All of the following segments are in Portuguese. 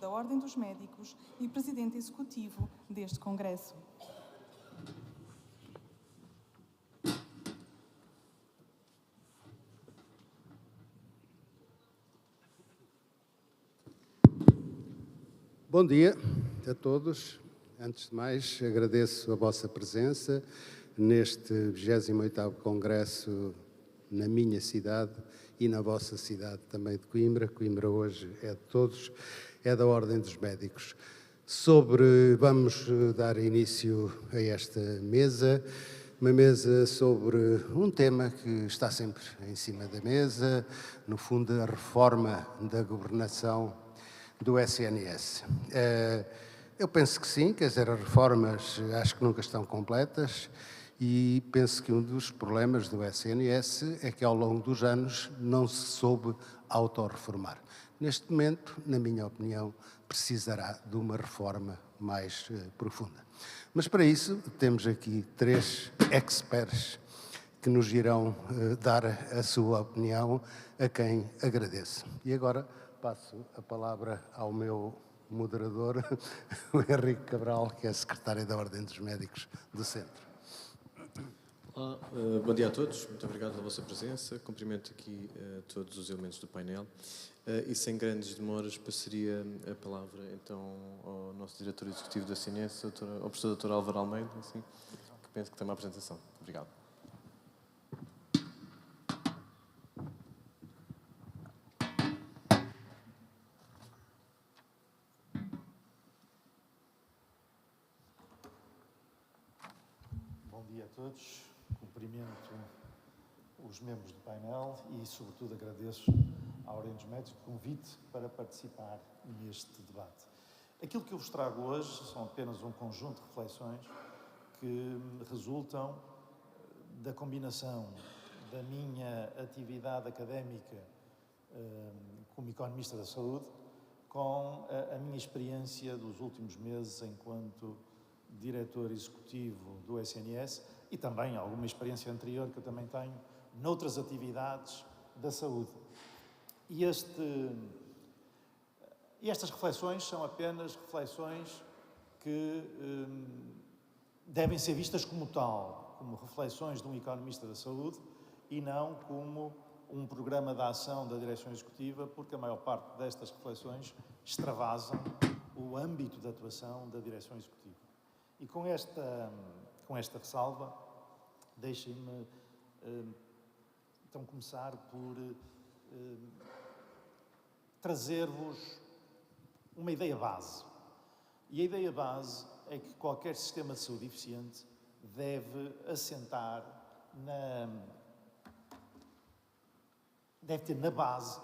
da Ordem dos Médicos e Presidente Executivo deste Congresso. Bom dia a todos. Antes de mais, agradeço a vossa presença neste 28º Congresso na minha cidade e na vossa cidade também de Coimbra. Coimbra hoje é de todos, é da Ordem dos Médicos. Vamos dar início a esta mesa, uma mesa sobre um tema que está sempre em cima da mesa, no fundo a reforma da governação do SNS. Eu penso que sim, quer dizer, as reformas acho que nunca estão completas e penso que um dos problemas do SNS é que ao longo dos anos não se soube autorreformar. Neste momento, na minha opinião, precisará de uma reforma mais profunda. Mas para isso temos aqui 3 experts que nos irão dar a sua opinião, a quem agradeço. E agora passo a palavra ao meu moderador, o Henrique Cabral, que é secretário da Ordem dos Médicos do Centro. Olá, bom dia a todos, muito obrigado pela vossa presença, cumprimento aqui todos os elementos do painel e sem grandes demoras passaria a palavra então ao nosso diretor executivo da CNS, ao professor Dr. Álvaro Almeida, assim, que penso que tem uma apresentação. Obrigado. Bom dia a todos, cumprimento os membros do painel e, sobretudo, agradeço à Ordem dos Médicos o convite para participar neste debate. Aquilo que eu vos trago hoje são apenas um conjunto de reflexões que resultam da combinação da minha atividade académica como economista da saúde com a minha experiência dos últimos meses enquanto diretor executivo do SNS e também alguma experiência anterior que eu também tenho noutras atividades da saúde. E estas reflexões são apenas reflexões que devem ser vistas como tal, como reflexões de um economista da saúde e não como um programa de ação da direção executiva, porque a maior parte destas reflexões extravasam o âmbito de atuação da direção executiva. E com esta ressalva, deixem-me então começar por trazer-vos uma ideia base. E a ideia base é que qualquer sistema de saúde eficiente deve ter na base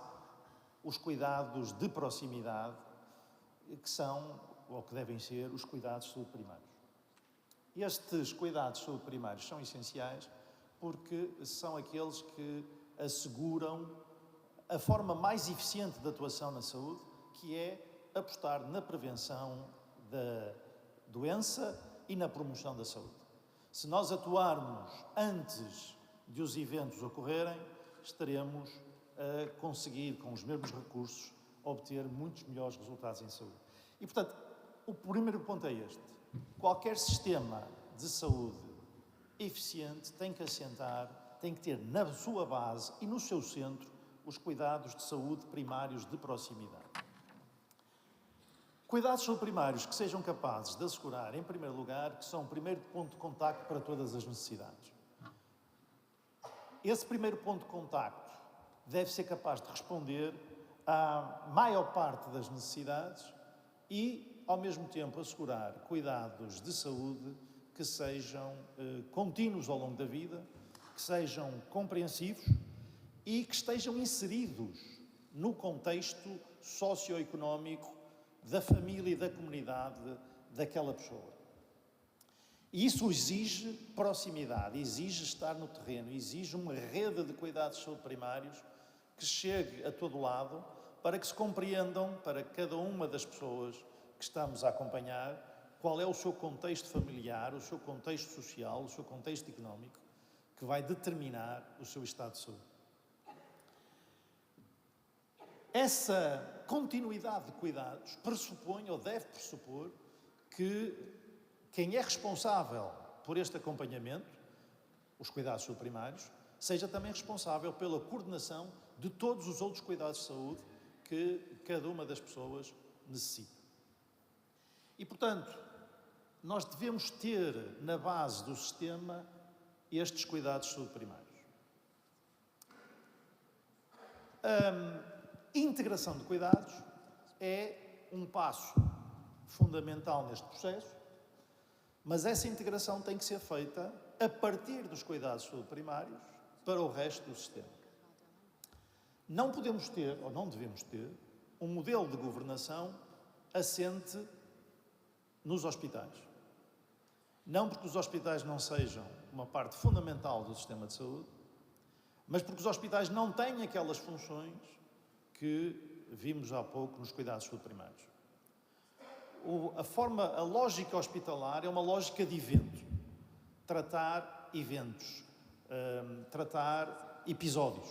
os cuidados de proximidade que são, ou que devem ser, os cuidados de saúde primários. Estes cuidados de saúde primários são essenciais porque são aqueles que asseguram a forma mais eficiente de atuação na saúde, que é apostar na prevenção da doença e na promoção da saúde. Se nós atuarmos antes de os eventos ocorrerem, estaremos a conseguir, com os mesmos recursos, obter muitos melhores resultados em saúde. E, portanto, o primeiro ponto é este. Qualquer sistema de saúde eficiente tem que ter na sua base e no seu centro os cuidados de saúde primários de proximidade. Cuidados de saúde primários que sejam capazes de assegurar, em primeiro lugar, que são o primeiro ponto de contacto para todas as necessidades. Esse primeiro ponto de contacto deve ser capaz de responder à maior parte das necessidades e, ao mesmo tempo, assegurar cuidados de saúde que sejam contínuos ao longo da vida, que sejam compreensivos e que estejam inseridos no contexto socioeconómico da família e da comunidade daquela pessoa. E isso exige proximidade, exige estar no terreno, exige uma rede de cuidados de saúde primários que chegue a todo lado para que se compreendam para cada uma das pessoas que estamos a acompanhar qual é o seu contexto familiar, o seu contexto social, o seu contexto económico, que vai determinar o seu estado de saúde. Essa continuidade de cuidados pressupõe ou deve pressupor que quem é responsável por este acompanhamento, os cuidados subprimários, seja também responsável pela coordenação de todos os outros cuidados de saúde que cada uma das pessoas necessita. E, portanto, nós devemos ter na base do sistema estes cuidados subprimários. A integração de cuidados é um passo fundamental neste processo, mas essa integração tem que ser feita a partir dos cuidados subprimários para o resto do sistema. Não podemos ter, ou não devemos ter, um modelo de governação assente nos hospitais. Não porque os hospitais não sejam uma parte fundamental do sistema de saúde, mas porque os hospitais não têm aquelas funções que vimos há pouco nos cuidados subprimários. A lógica hospitalar é uma lógica de evento. Tratar eventos, tratar episódios.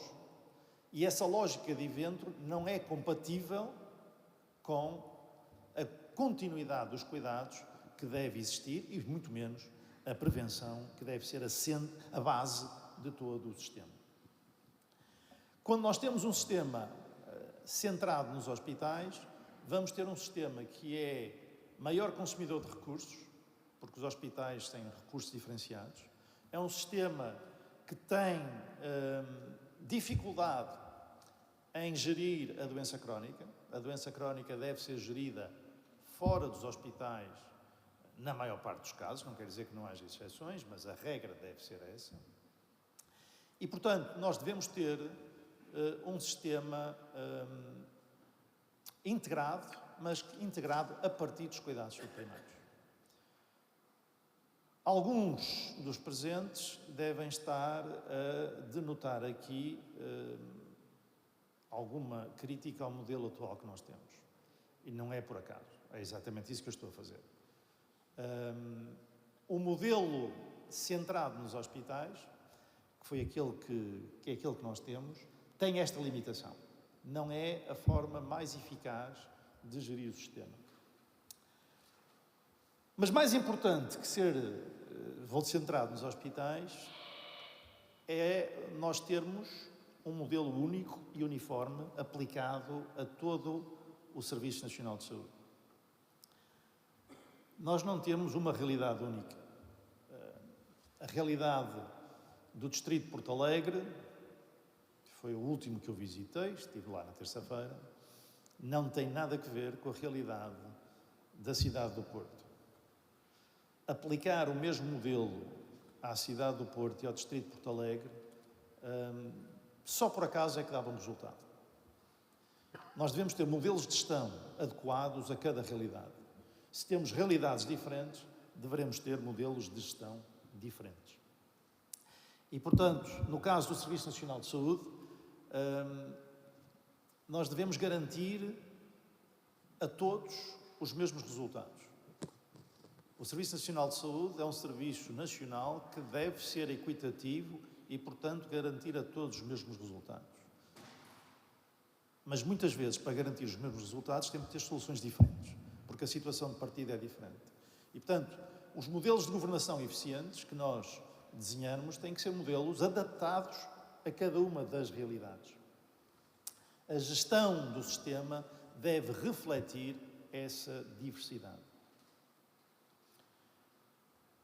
E essa lógica de evento não é compatível com a continuidade dos cuidados que deve existir e, muito menos, a prevenção que deve ser a base de todo o sistema. Quando nós temos um sistema centrado nos hospitais, vamos ter um sistema que é maior consumidor de recursos, porque os hospitais têm recursos diferenciados. É um sistema que tem dificuldade em gerir a doença crónica. A doença crónica deve ser gerida fora dos hospitais, na maior parte dos casos, não quer dizer que não haja exceções, mas a regra deve ser essa. E, portanto, nós devemos ter um sistema integrado, mas integrado a partir dos cuidados subprimários. Alguns dos presentes devem estar a denotar aqui alguma crítica ao modelo atual que nós temos. E não é por acaso, é exatamente isso que eu estou a fazer. O modelo centrado nos hospitais, que foi aquele que é aquele que nós temos, tem esta limitação. Não é a forma mais eficaz de gerir o sistema. Mas mais importante que ser centrado nos hospitais é nós termos um modelo único e uniforme aplicado a todo o Serviço Nacional de Saúde. Nós não temos uma realidade única. A realidade do Distrito de Porto Alegre, que foi o último que eu visitei, estive lá na terça-feira, não tem nada a ver com a realidade da cidade do Porto. Aplicar o mesmo modelo à cidade do Porto e ao Distrito de Porto Alegre, só por acaso é que dava um resultado. Nós devemos ter modelos de gestão adequados a cada realidade. Se temos realidades diferentes, deveremos ter modelos de gestão diferentes. E, portanto, no caso do Serviço Nacional de Saúde, nós devemos garantir a todos os mesmos resultados. O Serviço Nacional de Saúde é um serviço nacional que deve ser equitativo e, portanto, garantir a todos os mesmos resultados. Mas, muitas vezes, para garantir os mesmos resultados, temos que ter soluções diferentes, porque a situação de partida é diferente. E, portanto, os modelos de governação eficientes que nós desenhamos têm que ser modelos adaptados a cada uma das realidades. A gestão do sistema deve refletir essa diversidade.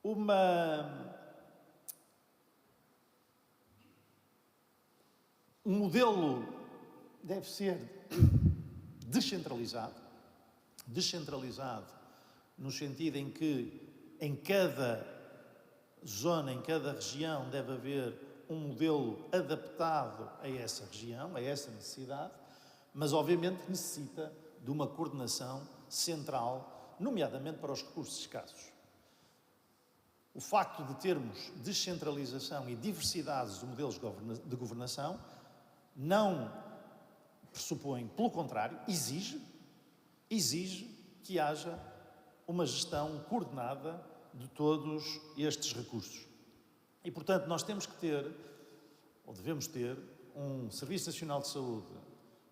Um modelo deve ser descentralizado no sentido em que em cada zona, em cada região deve haver um modelo adaptado a essa região, a essa necessidade, mas obviamente necessita de uma coordenação central, nomeadamente para os recursos escassos. O facto de termos descentralização e diversidades de modelos de governação não pressupõe, pelo contrário, exige que haja uma gestão coordenada de todos estes recursos. E, portanto, nós temos que ter, ou devemos ter, um Serviço Nacional de Saúde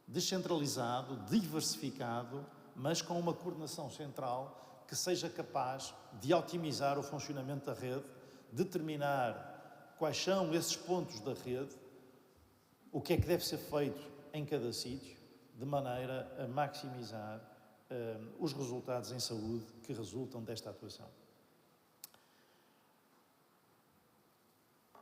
descentralizado, diversificado, mas com uma coordenação central que seja capaz de otimizar o funcionamento da rede, determinar quais são esses pontos da rede, o que é que deve ser feito em cada sítio, de maneira a maximizar os resultados em saúde que resultam desta atuação.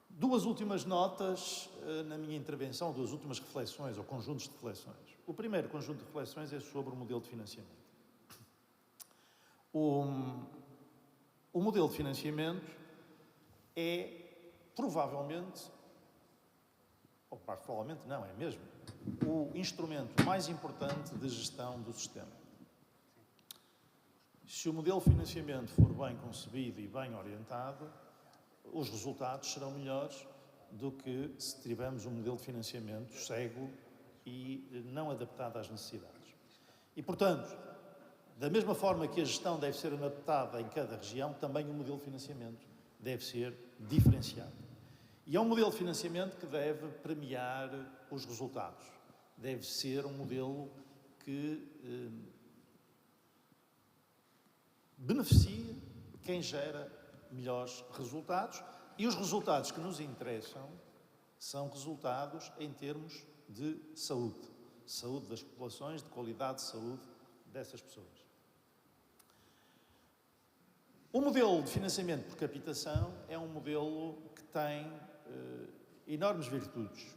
Duas últimas notas na minha intervenção, duas últimas reflexões ou conjuntos de reflexões. O primeiro conjunto de reflexões é sobre o modelo de financiamento. O modelo de financiamento é provavelmente, ou provavelmente não, é mesmo, o instrumento mais importante de gestão do sistema. Se o modelo de financiamento for bem concebido e bem orientado, os resultados serão melhores do que se tivermos um modelo de financiamento cego e não adaptado às necessidades. E, portanto, da mesma forma que a gestão deve ser adaptada em cada região, também o modelo de financiamento deve ser diferenciado. E é um modelo de financiamento que deve premiar os resultados. Deve ser um modelo que beneficie quem gera melhores resultados, e os resultados que nos interessam são resultados em termos de saúde. Saúde das populações, de qualidade de saúde dessas pessoas. O modelo de financiamento por capitação é um modelo que tem enormes virtudes.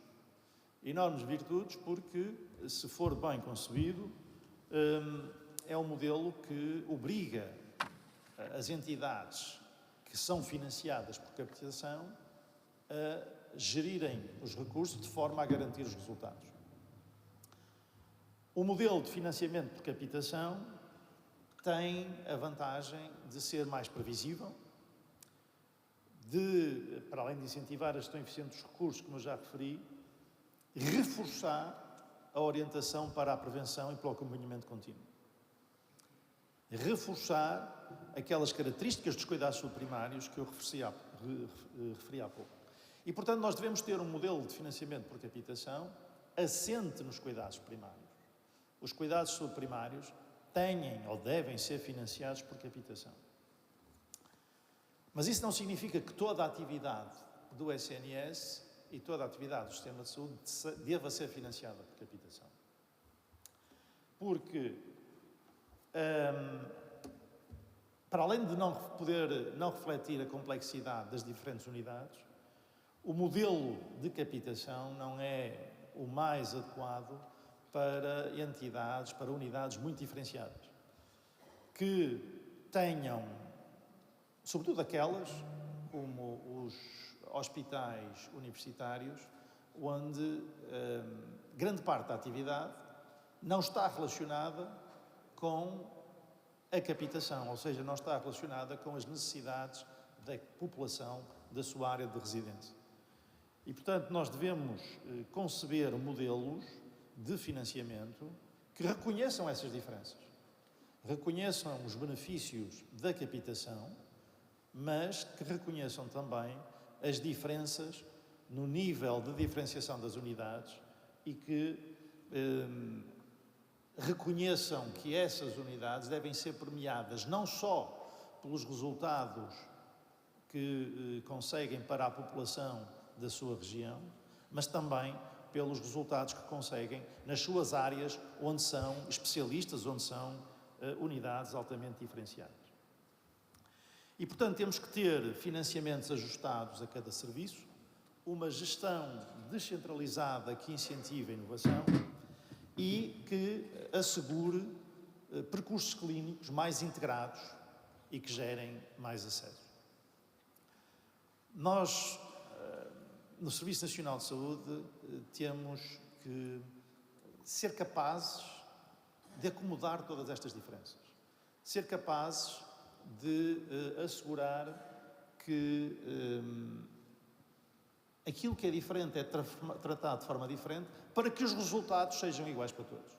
Enormes virtudes porque, se for bem concebido, é um modelo que obriga as entidades que são financiadas por captação a gerirem os recursos de forma a garantir os resultados. O modelo de financiamento por captação tem a vantagem de ser mais previsível, de, para além de incentivar a gestão eficiente dos recursos, como eu já referi, reforçar a orientação para a prevenção e para o acompanhamento contínuo. Reforçar aquelas características dos cuidados subprimários que eu referi há pouco. E, portanto, nós devemos ter um modelo de financiamento por capitação assente nos cuidados primários. Os cuidados subprimários têm ou devem ser financiados por capitação. Mas isso não significa que toda a atividade do SNS e toda a atividade do sistema de saúde deva ser financiada por capitação. Porque, para além de não refletir a complexidade das diferentes unidades, o modelo de capitação não é o mais adequado para entidades, para unidades muito diferenciadas, que tenham, sobretudo aquelas, como os hospitais universitários, onde grande parte da atividade não está relacionada com a capitação, ou seja, não está relacionada com as necessidades da população da sua área de residência. E, portanto, nós devemos conceber modelos de financiamento que reconheçam essas diferenças, reconheçam os benefícios da capitação, mas que reconheçam também as diferenças no nível de diferenciação das unidades e que reconheçam que essas unidades devem ser premiadas não só pelos resultados que conseguem para a população da sua região, mas também pelos resultados que conseguem nas suas áreas onde são especialistas, onde são unidades altamente diferenciadas. E, portanto, temos que ter financiamentos ajustados a cada serviço, uma gestão descentralizada que incentive a inovação e que assegure percursos clínicos mais integrados e que gerem mais acesso. Nós, no Serviço Nacional de Saúde, temos que ser capazes de acomodar todas estas diferenças, ser capazes de assegurar que aquilo que é diferente é tratado de forma diferente para que os resultados sejam iguais para todos.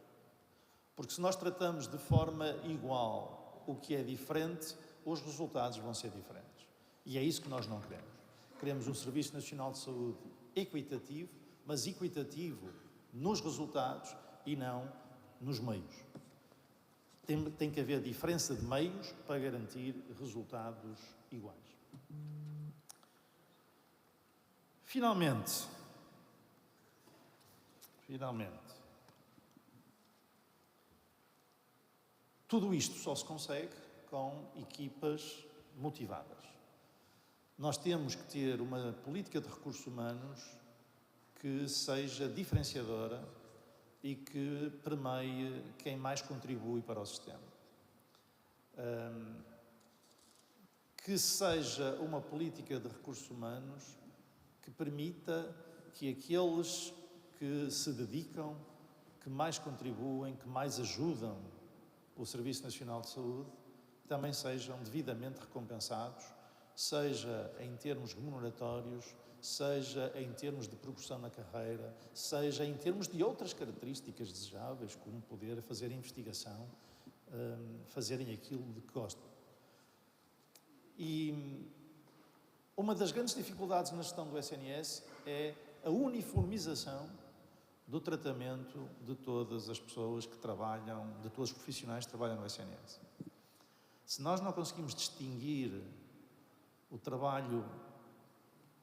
Porque se nós tratamos de forma igual o que é diferente, os resultados vão ser diferentes. E é isso que nós não queremos. Queremos um Serviço Nacional de Saúde equitativo, mas equitativo nos resultados e não nos meios. Tem que haver diferença de meios para garantir resultados iguais. Finalmente, tudo isto só se consegue com equipas motivadas. Nós temos que ter uma política de recursos humanos que seja diferenciadora e que premie quem mais contribui para o sistema. Que seja uma política de recursos humanos que permita que aqueles que se dedicam, que mais contribuem, que mais ajudam o Serviço Nacional de Saúde, também sejam devidamente recompensados, seja em termos remuneratórios, seja em termos de progressão na carreira, seja em termos de outras características desejáveis, como poder fazer investigação, fazerem aquilo de que gostam. E uma das grandes dificuldades na gestão do SNS é a uniformização do tratamento de todas as pessoas que trabalham, de todos os profissionais que trabalham no SNS. Se nós não conseguimos distinguir o trabalho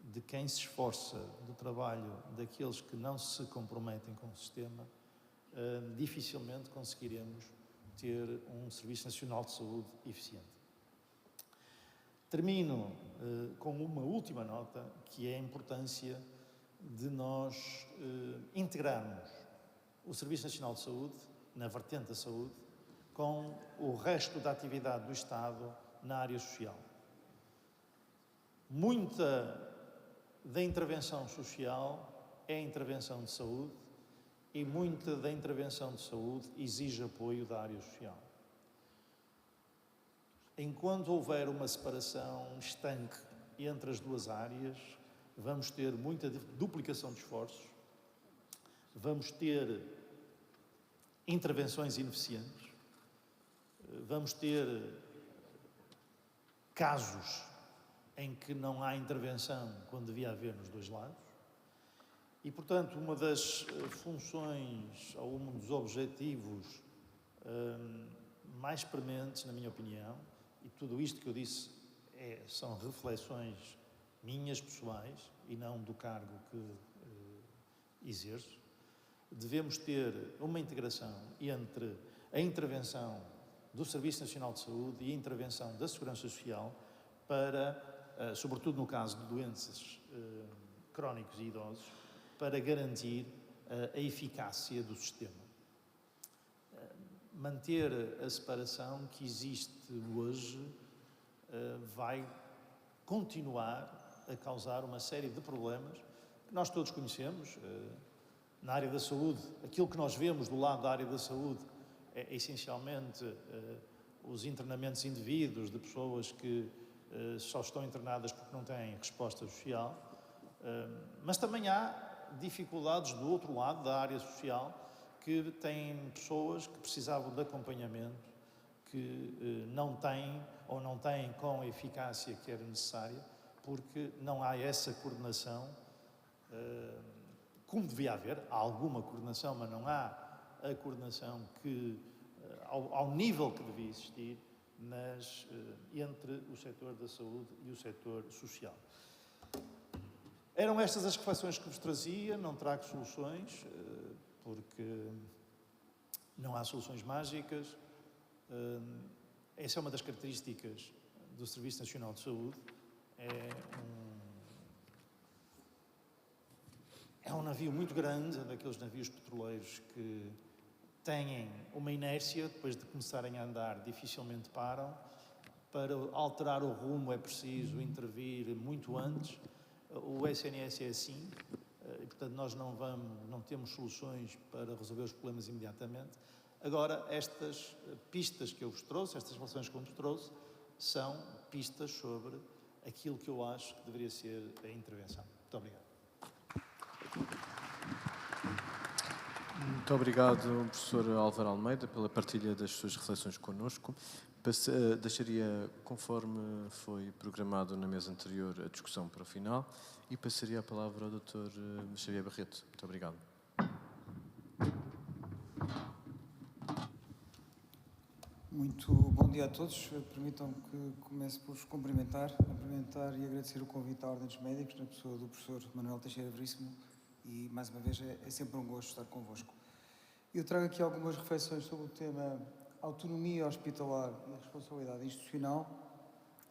de quem se esforça do trabalho daqueles que não se comprometem com o sistema, dificilmente conseguiremos ter um Serviço Nacional de Saúde eficiente. Termino com uma última nota, que é a importância de nós integrarmos o Serviço Nacional de Saúde, na vertente da saúde, com o resto da atividade do Estado na área social. Muita da intervenção social é intervenção de saúde e muita da intervenção de saúde exige apoio da área social. Enquanto houver uma separação estanque entre as duas áreas, vamos ter muita duplicação de esforços, vamos ter intervenções ineficientes, vamos ter casos em que não há intervenção quando devia haver nos dois lados e, portanto, uma das funções ou um dos objetivos mais prementes, na minha opinião, e tudo isto que eu disse são reflexões minhas, pessoais, e não do cargo que exerço, devemos ter uma integração entre a intervenção do Serviço Nacional de Saúde e a intervenção da Segurança Social para, sobretudo no caso de doenças crónicos e idosos, para garantir a eficácia do sistema. Manter a separação que existe hoje vai continuar a causar uma série de problemas que nós todos conhecemos. Na área da saúde, aquilo que nós vemos do lado da área da saúde é essencialmente os internamentos indevidos de pessoas que só estão internadas porque não têm resposta social, mas também há dificuldades do outro lado da área social, que têm pessoas que precisavam de acompanhamento, que não têm ou não têm com a eficácia que era necessária, porque não há essa coordenação como devia haver. Há alguma coordenação, mas não há a coordenação que, ao nível que devia existir entre o setor da saúde e o setor social. Eram estas as reflexões que vos trazia, não trago soluções, porque não há soluções mágicas. Essa é uma das características do Serviço Nacional de Saúde. É um navio muito grande, daqueles navios petroleiros que têm uma inércia, depois de começarem a andar, dificilmente param. Para alterar o rumo é preciso intervir muito antes. O SNS é assim, e portanto nós não temos soluções para resolver os problemas imediatamente. Agora, estas pistas que eu vos trouxe, estas relações que eu vos trouxe, são pistas sobre aquilo que eu acho que deveria ser a intervenção. Muito obrigado. Muito obrigado, professor Álvaro Almeida, pela partilha das suas reflexões connosco. Deixaria, conforme foi programado na mesa anterior, a discussão para o final e passaria a palavra ao Dr. Xavier Barreto. Muito obrigado. Muito bom dia a todos. Permitam que comece por vos cumprimentar e agradecer o convite à Ordem dos Médicos, na pessoa do professor Manuel Teixeira Veríssimo, e mais uma vez é sempre um gosto estar convosco. Eu trago aqui algumas reflexões sobre o tema autonomia hospitalar e responsabilidade institucional,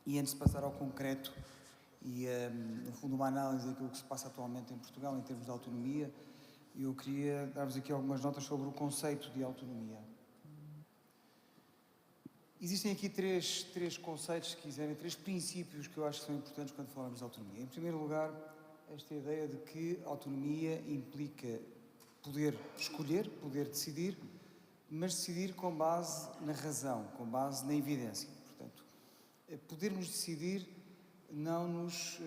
e antes de passar ao concreto e, no fundo, uma análise daquilo que se passa atualmente em Portugal em termos de autonomia, eu queria dar-vos aqui algumas notas sobre o conceito de autonomia. Existem aqui três conceitos, se quiserem, três princípios que eu acho que são importantes quando falamos de autonomia. Em primeiro lugar, esta ideia de que autonomia implica poder escolher, poder decidir, mas decidir com base na razão, com base na evidência. Portanto, podermos decidir não nos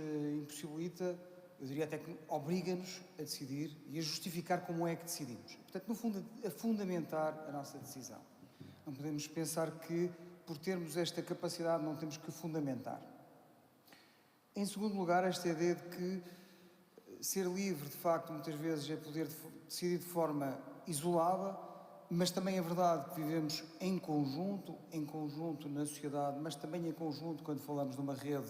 impossibilita, eu diria até que obriga-nos a decidir e a justificar como é que decidimos. Portanto, no fundo, a fundamentar a nossa decisão. Não podemos pensar que, por termos esta capacidade, não temos que fundamentar. Em segundo lugar, esta ideia de que ser livre, de facto, muitas vezes é poder decidir de forma isolada, mas também é verdade que vivemos em conjunto na sociedade, mas também em conjunto quando falamos de uma rede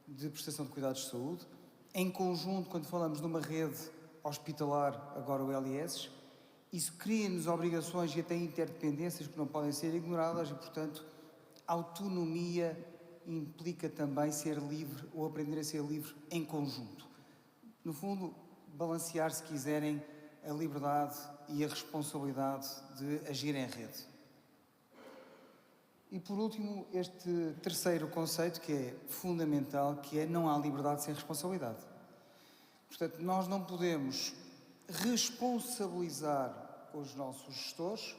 de prestação de cuidados de saúde, em conjunto quando falamos de uma rede hospitalar, agora o LIS. Isso cria-nos obrigações e até interdependências que não podem ser ignoradas e, portanto, autonomia implica também ser livre ou aprender a ser livre em conjunto. No fundo, balancear, se quiserem, a liberdade e a responsabilidade de agir em rede. E, por último, este terceiro conceito, que é fundamental, que é não há liberdade sem responsabilidade. Portanto, nós não podemos responsabilizar os nossos gestores,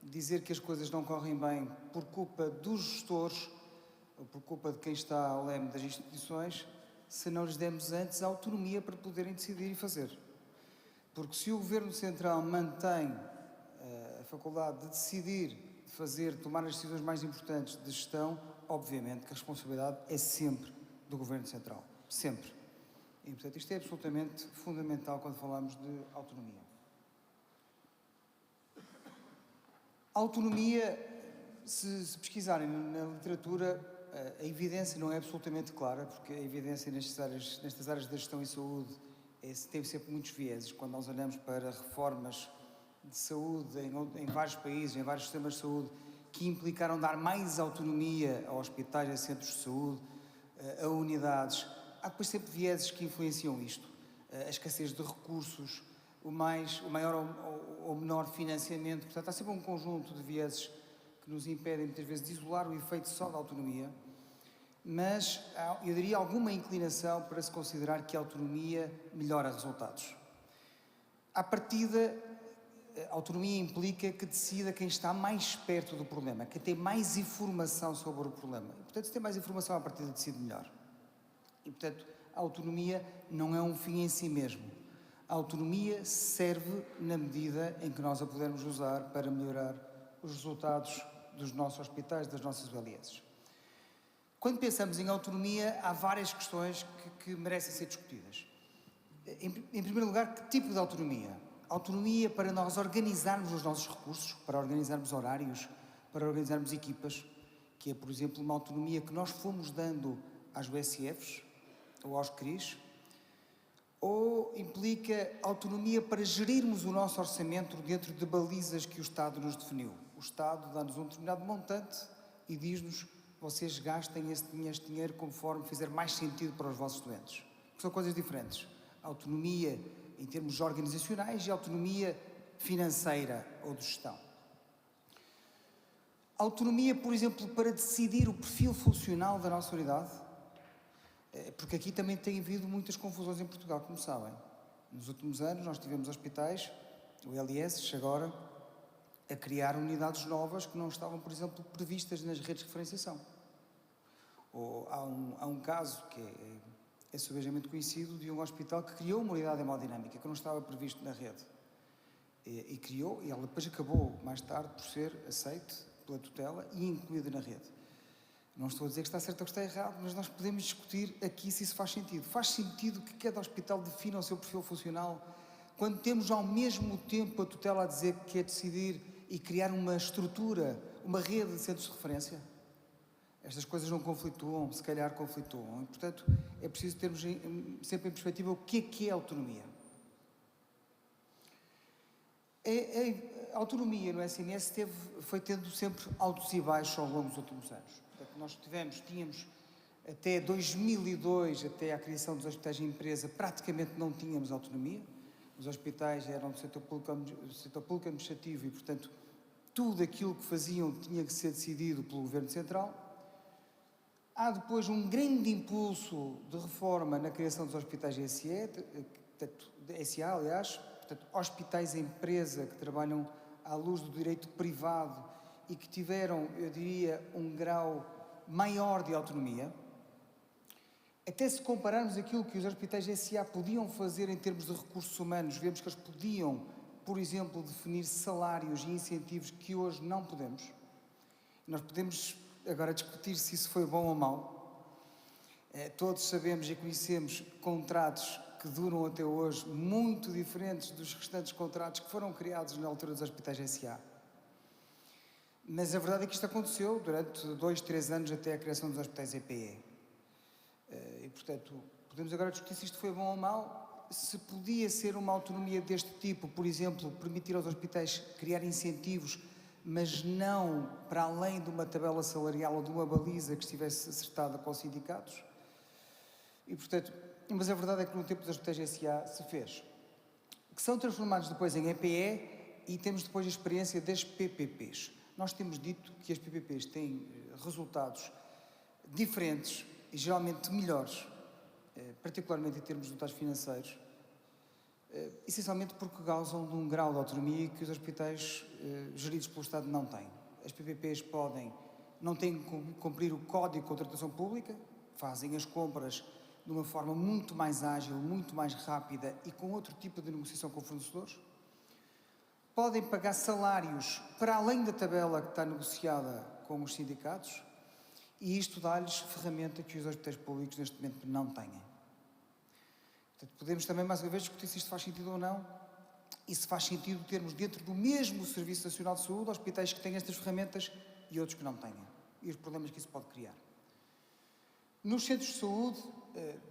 dizer que as coisas não correm bem por culpa dos gestores ou por culpa de quem está ao leme das instituições, se não lhes demos antes a autonomia para poderem decidir e fazer. Porque se o Governo Central mantém a faculdade de decidir, de fazer, de tomar as decisões mais importantes de gestão, obviamente que a responsabilidade é sempre do Governo Central. Sempre. E, portanto, isto é absolutamente fundamental quando falamos de autonomia. A autonomia, se pesquisarem na literatura, a evidência não é absolutamente clara, porque a evidência nestas áreas da gestão e saúde tem sempre muitos vieses. Quando nós olhamos para reformas de saúde em vários países, em vários sistemas de saúde, que implicaram dar mais autonomia a hospitais, a centros de saúde, a unidades, há depois sempre vieses que influenciam isto. A escassez de recursos, o maior ou menor financiamento. Portanto, há sempre um conjunto de vieses que nos impedem, muitas vezes, de isolar o efeito só da autonomia. Mas eu diria alguma inclinação para se considerar que a autonomia melhora resultados. À partida, a autonomia implica que decida quem está mais perto do problema, quem tem mais informação sobre o problema. E, portanto, se tem mais informação, à partida decide melhor. E, portanto, a autonomia não é um fim em si mesmo. A autonomia serve na medida em que nós a pudermos usar para melhorar os resultados dos nossos hospitais, das nossas ULS. Quando pensamos em autonomia, há várias questões que merecem ser discutidas. Em primeiro lugar, que tipo de autonomia? Autonomia para nós organizarmos os nossos recursos, para organizarmos horários, para organizarmos equipas, que é, por exemplo, uma autonomia que nós fomos dando às USFs ou aos CRIs, ou implica autonomia para gerirmos o nosso orçamento dentro de balizas que o Estado nos definiu. O Estado dá-nos um determinado montante e diz-nos: vocês gastem este dinheiro conforme fizer mais sentido para os vossos doentes. São coisas diferentes. Autonomia em termos organizacionais e autonomia financeira ou de gestão. Autonomia, por exemplo, para decidir o perfil funcional da nossa unidade, porque aqui também tem havido muitas confusões em Portugal, como sabem. Nos últimos anos nós tivemos hospitais, o LIS, agora, a criar unidades novas que não estavam, por exemplo, previstas nas redes de referenciação. Ou há um caso que é subejamente conhecido de um hospital que criou uma unidade hemodinâmica que não estava previsto na rede. E criou, e ela depois acabou, mais tarde, por ser aceite pela tutela e incluída na rede. Não estou a dizer que está certo ou que está errado, mas nós podemos discutir aqui se isso faz sentido. Faz sentido que cada hospital defina o seu perfil funcional quando temos ao mesmo tempo a tutela a dizer que quer decidir e criar uma estrutura, uma rede de centros de referência. Estas coisas não conflituam, se calhar conflituam. E, portanto, é preciso termos sempre em perspectiva o que é autonomia. A autonomia no SNS foi tendo sempre altos e baixos ao longo dos últimos anos. Portanto, nós tínhamos até 2002, até à criação dos hospitais de empresa, praticamente não tínhamos autonomia. Os hospitais eram do setor público administrativo e, portanto, tudo aquilo que faziam tinha que ser decidido pelo Governo Central. Há depois um grande impulso de reforma na criação dos hospitais SA, aliás, portanto, hospitais empresa que trabalham à luz do direito privado e que tiveram, eu diria, um grau maior de autonomia. Até se compararmos aquilo que os hospitais SA podiam fazer em termos de recursos humanos, vemos que eles podiam, por exemplo, definir salários e incentivos que hoje não podemos. Nós podemos agora discutir se isso foi bom ou mau. Todos sabemos e conhecemos contratos que duram até hoje muito diferentes dos restantes contratos que foram criados na altura dos hospitais SA. Mas a verdade é que isto aconteceu durante 2, 3 anos até a criação dos hospitais EPE. E, portanto, podemos agora discutir se isto foi bom ou mau, se podia ser uma autonomia deste tipo, por exemplo, permitir aos hospitais criar incentivos, mas não para além de uma tabela salarial ou de uma baliza que estivesse acertada com os sindicatos. E, portanto, mas a verdade é que no tempo dos hospitais SA se fez. Que são transformados depois em EPE e temos depois a experiência das PPPs. Nós temos dito que as PPPs têm resultados diferentes e geralmente melhores, particularmente em termos de resultados financeiros, essencialmente porque gozam de um grau de autonomia que os hospitais geridos pelo Estado não têm. As PPPs não têm que cumprir o Código de Contratação Pública, fazem as compras de uma forma muito mais ágil, muito mais rápida e com outro tipo de negociação com fornecedores. Podem pagar salários para além da tabela que está negociada com os sindicatos e isto dá-lhes ferramenta que os hospitais públicos neste momento não têm. Portanto, podemos também mais uma vez discutir se isto faz sentido ou não e se faz sentido termos dentro do mesmo Serviço Nacional de Saúde hospitais que têm estas ferramentas e outros que não tenham e os problemas que isso pode criar. Nos centros de saúde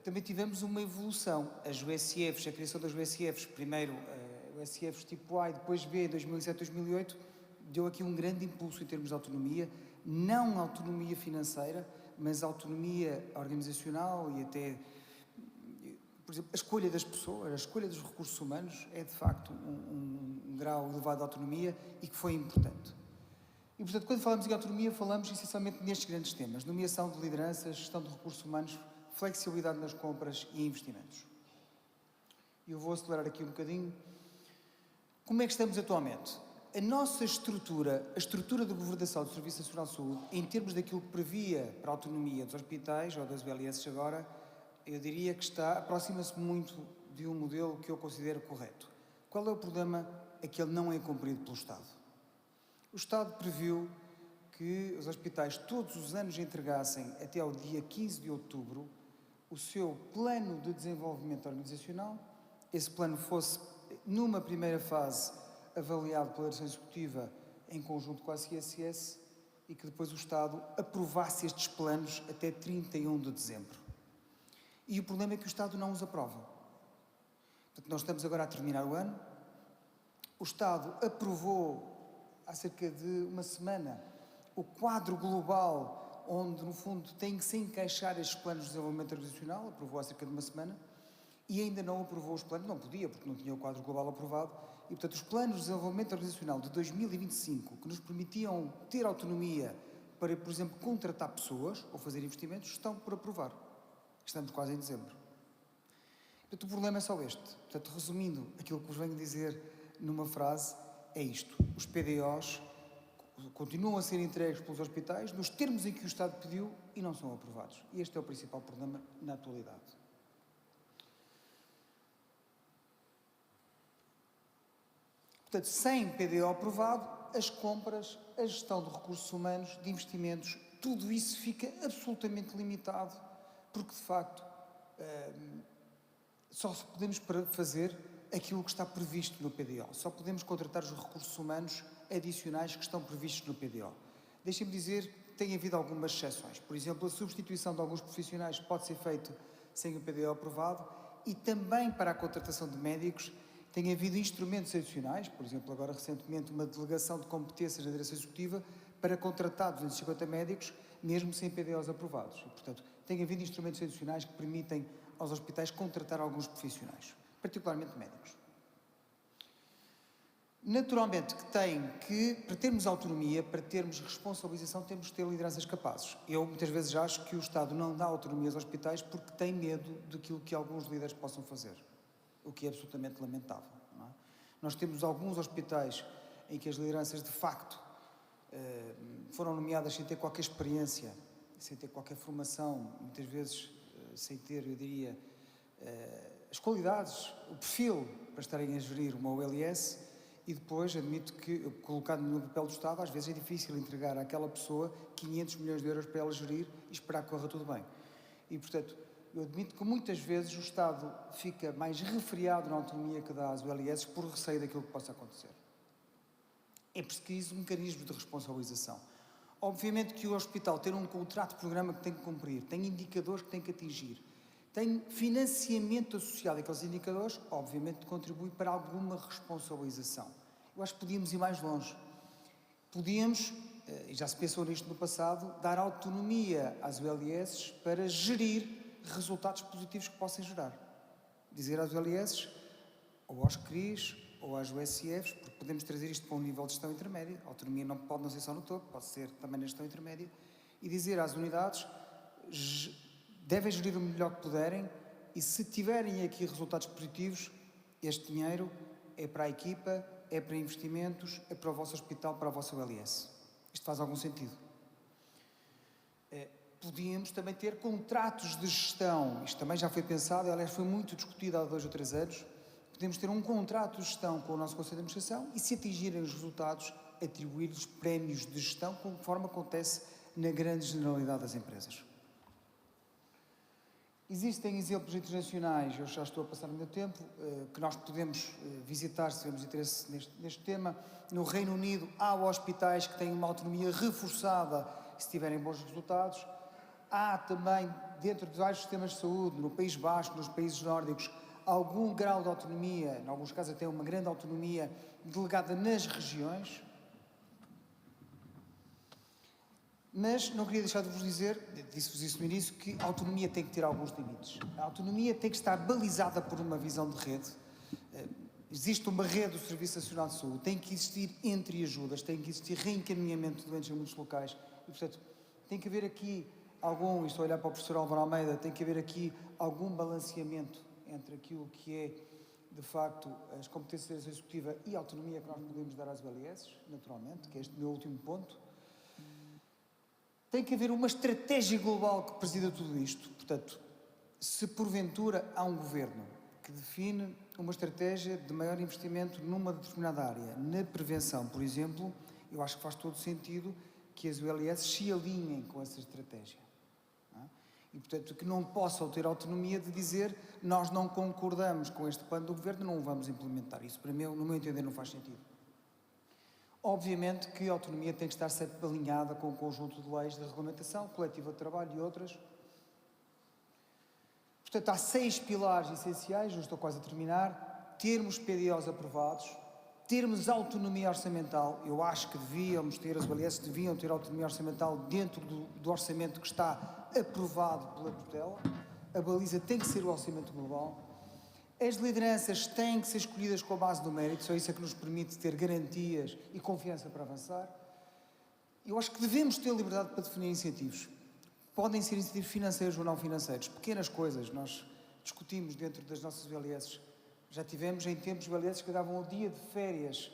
também tivemos uma evolução. As USIFs, a criação das USIFs, primeiro USIFs tipo A e depois B, em 2007, 2008, deu aqui um grande impulso em termos de autonomia, não autonomia financeira, mas autonomia organizacional e até, por exemplo, a escolha das pessoas, a escolha dos recursos humanos é de facto um grau elevado de autonomia e que foi importante. E, portanto, quando falamos em autonomia, falamos essencialmente nestes grandes temas: nomeação de lideranças, gestão de recursos humanos, flexibilidade nas compras e investimentos. Eu vou acelerar aqui um bocadinho. Como é que estamos atualmente? A nossa estrutura, a estrutura de governação do Serviço Nacional de Saúde, em termos daquilo que previa para a autonomia dos hospitais ou das ULS agora, eu diria que aproxima-se muito de um modelo que eu considero correto. Qual é o problema? É que ele não é cumprido pelo Estado. O Estado previu que os hospitais todos os anos entregassem até ao dia 15 de outubro o seu plano de desenvolvimento organizacional. Esse plano fosse, numa primeira fase, avaliado pela direção executiva em conjunto com a CSS e que depois o Estado aprovasse estes planos até 31 de dezembro. E o problema é que o Estado não os aprova. Portanto, nós estamos agora a terminar o ano. O Estado aprovou há cerca de uma semana o quadro global onde, no fundo, tem que se encaixar estes planos de desenvolvimento organizacional, aprovou há cerca de uma semana, e ainda não aprovou os planos, não podia, porque não tinha o quadro global aprovado, e, portanto, os planos de desenvolvimento organizacional de 2025, que nos permitiam ter autonomia para, por exemplo, contratar pessoas ou fazer investimentos, estão por aprovar. Estamos quase em dezembro. Portanto, o problema é só este. Portanto, resumindo aquilo que vos venho dizer numa frase, é isto: os PDOs continuam a ser entregues pelos hospitais nos termos em que o Estado pediu e não são aprovados. E este é o principal problema na atualidade. Portanto, sem PDO aprovado, as compras, a gestão de recursos humanos, de investimentos, tudo isso fica absolutamente limitado, porque, de facto, só podemos fazer aquilo que está previsto no PDO. Só podemos contratar os recursos humanos adicionais que estão previstos no PDO. Deixem-me dizer que tem havido algumas exceções. Por exemplo, a substituição de alguns profissionais pode ser feita sem o PDO aprovado e também para a contratação de médicos tem havido instrumentos adicionais, por exemplo, agora recentemente uma delegação de competências na direção executiva para contratar 250 médicos, mesmo sem PDOs aprovados. E, portanto, tem havido instrumentos adicionais que permitem aos hospitais contratar alguns profissionais, particularmente médicos. Naturalmente que para termos autonomia, para termos responsabilização, temos de ter lideranças capazes. Eu muitas vezes acho que o Estado não dá autonomia aos hospitais porque tem medo daquilo que alguns líderes possam fazer, o que é absolutamente lamentável. Não é? Nós temos alguns hospitais em que as lideranças de facto foram nomeadas sem ter qualquer experiência, sem ter qualquer formação, muitas vezes sem ter, eu diria, as qualidades, o perfil para estarem a gerir uma OLS. E depois, admito que, colocado no papel do Estado, às vezes é difícil entregar àquela pessoa 500 milhões de euros para ela gerir e esperar que corra tudo bem. E, portanto, eu admito que muitas vezes o Estado fica mais refriado na autonomia que dá às ULS por receio daquilo que possa acontecer. É preciso um mecanismo de responsabilização. Obviamente que o hospital tem um contrato de programa que tem que cumprir, tem indicadores que tem que atingir, tem financiamento associado àqueles indicadores, obviamente contribui para alguma responsabilização. Eu acho que podíamos ir mais longe. Podíamos, e já se pensou nisto no passado, dar autonomia às ULS para gerir resultados positivos que possam gerar. Dizer às ULS, ou aos CRIs, ou às USFs, porque podemos trazer isto para um nível de gestão intermédia, a autonomia não pode não ser só no topo, pode ser também na gestão intermédia, e dizer às unidades, devem gerir o melhor que puderem e se tiverem aqui resultados positivos, este dinheiro é para a equipa, é para investimentos, é para o vosso hospital, para a vossa ULS. Isto faz algum sentido. Podíamos também ter contratos de gestão, isto também já foi pensado, aliás foi muito discutido há 2 ou 3 anos, podemos ter um contrato de gestão com o nosso Conselho de Administração e se atingirem os resultados, atribuir-lhes prémios de gestão, conforme acontece na grande generalidade das empresas. Existem exemplos internacionais, eu já estou a passar o meu tempo, que nós podemos visitar se tivermos interesse neste tema. No Reino Unido há hospitais que têm uma autonomia reforçada se tiverem bons resultados. Há também, dentro de vários sistemas de saúde, no País Basco, nos países nórdicos, algum grau de autonomia, em alguns casos até uma grande autonomia delegada nas regiões. Mas não queria deixar de vos dizer, disse-vos isso no início, que a autonomia tem que ter alguns limites. A autonomia tem que estar balizada por uma visão de rede. Existe uma rede do Serviço Nacional de Saúde, tem que existir entreajudas, tem que existir reencaminhamento de doentes em muitos locais. E, portanto, tem que haver aqui algum, estou a olhar para o professor Álvaro Almeida, tem que haver aqui algum balanceamento entre aquilo que é, de facto, as competências da direção executiva e a autonomia que nós podemos dar às ULS, naturalmente, que é este meu último ponto. Tem que haver uma estratégia global que presida tudo isto. Portanto, se porventura há um governo que define uma estratégia de maior investimento numa determinada área, na prevenção, por exemplo, eu acho que faz todo sentido que as ULS se alinhem com essa estratégia. Não é? E, portanto, que não possam ter autonomia de dizer nós não concordamos com este plano do governo, não o vamos implementar. Isso, para mim, no meu entender, não faz sentido. Obviamente que a autonomia tem que estar sempre alinhada com o conjunto de leis de regulamentação, coletiva de trabalho e outras. Portanto, há 6 pilares essenciais, eu estou quase a terminar. Termos PDOs aprovados, termos autonomia orçamental, eu acho que devíamos ter, as ULS deviam ter autonomia orçamental dentro do orçamento que está aprovado pela tutela. A baliza tem que ser o orçamento global. As lideranças têm que ser escolhidas com a base do mérito, só isso é que nos permite ter garantias e confiança para avançar. Eu acho que devemos ter liberdade para definir incentivos. Podem ser incentivos financeiros ou não financeiros, pequenas coisas. Nós discutimos dentro das nossas ULS. Já tivemos em tempos ULS que davam o dia de férias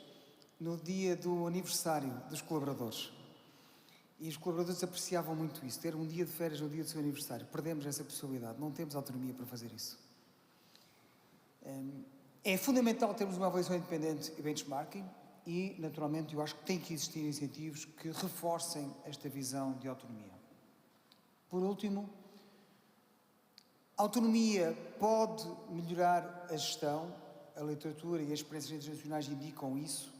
no dia do aniversário dos colaboradores. E os colaboradores apreciavam muito isso, ter um dia de férias no dia do seu aniversário. Perdemos essa possibilidade, não temos autonomia para fazer isso. É fundamental termos uma avaliação independente e benchmarking e, naturalmente, eu acho que tem que existir incentivos que reforcem esta visão de autonomia. Por último, a autonomia pode melhorar a gestão, a literatura e as experiências internacionais indicam isso,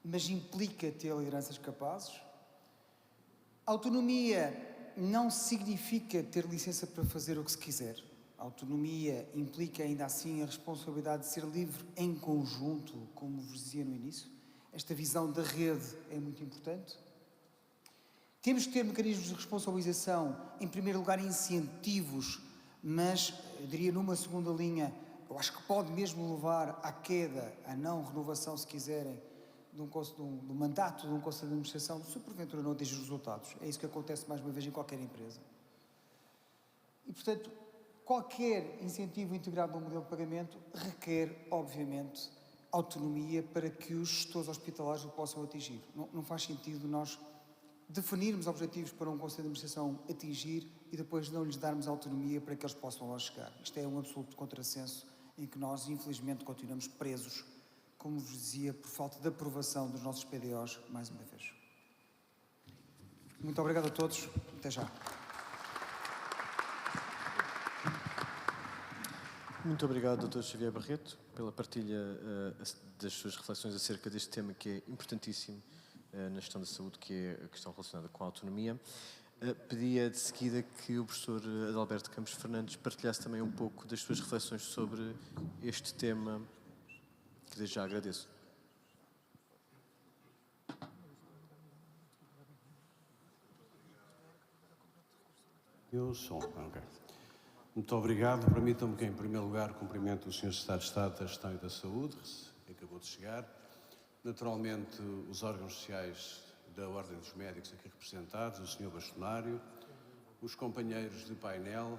mas implica ter lideranças capazes. Autonomia não significa ter licença para fazer o que se quiser. Autonomia implica, ainda assim, a responsabilidade de ser livre em conjunto, como vos dizia no início. Esta visão da rede é muito importante. Temos que ter mecanismos de responsabilização, em primeiro lugar, incentivos, mas, eu diria, numa segunda linha, eu acho que pode mesmo levar à queda, à não renovação, se quiserem, do mandato de um Conselho de Administração, se porventura não atingir os resultados. É isso que acontece, mais uma vez, em qualquer empresa. E, portanto, qualquer incentivo integrado no modelo de pagamento requer, obviamente, autonomia para que os gestores hospitalares o possam atingir. Não faz sentido nós definirmos objetivos para um Conselho de Administração atingir e depois não lhes darmos autonomia para que eles possam lá chegar. Isto é um absoluto contrassenso em que nós, infelizmente, continuamos presos, como vos dizia, por falta de aprovação dos nossos PDOs, mais uma vez. Muito obrigado a todos. Até já. Muito obrigado, Dr. Xavier Barreto, pela partilha das suas reflexões acerca deste tema que é importantíssimo na gestão da saúde, que é a questão relacionada com a autonomia. Pedia de seguida que o professor Adalberto Campos Fernandes partilhasse também um pouco das suas reflexões sobre este tema, que desde já agradeço. Eu sou. Ok. Muito obrigado. Permitam-me que, em primeiro lugar, cumprimento o Sr. Secretário de Estado da Gestão e da Saúde, que acabou de chegar. Naturalmente, os órgãos sociais da Ordem dos Médicos aqui representados, o Sr. Bastonário, os companheiros de painel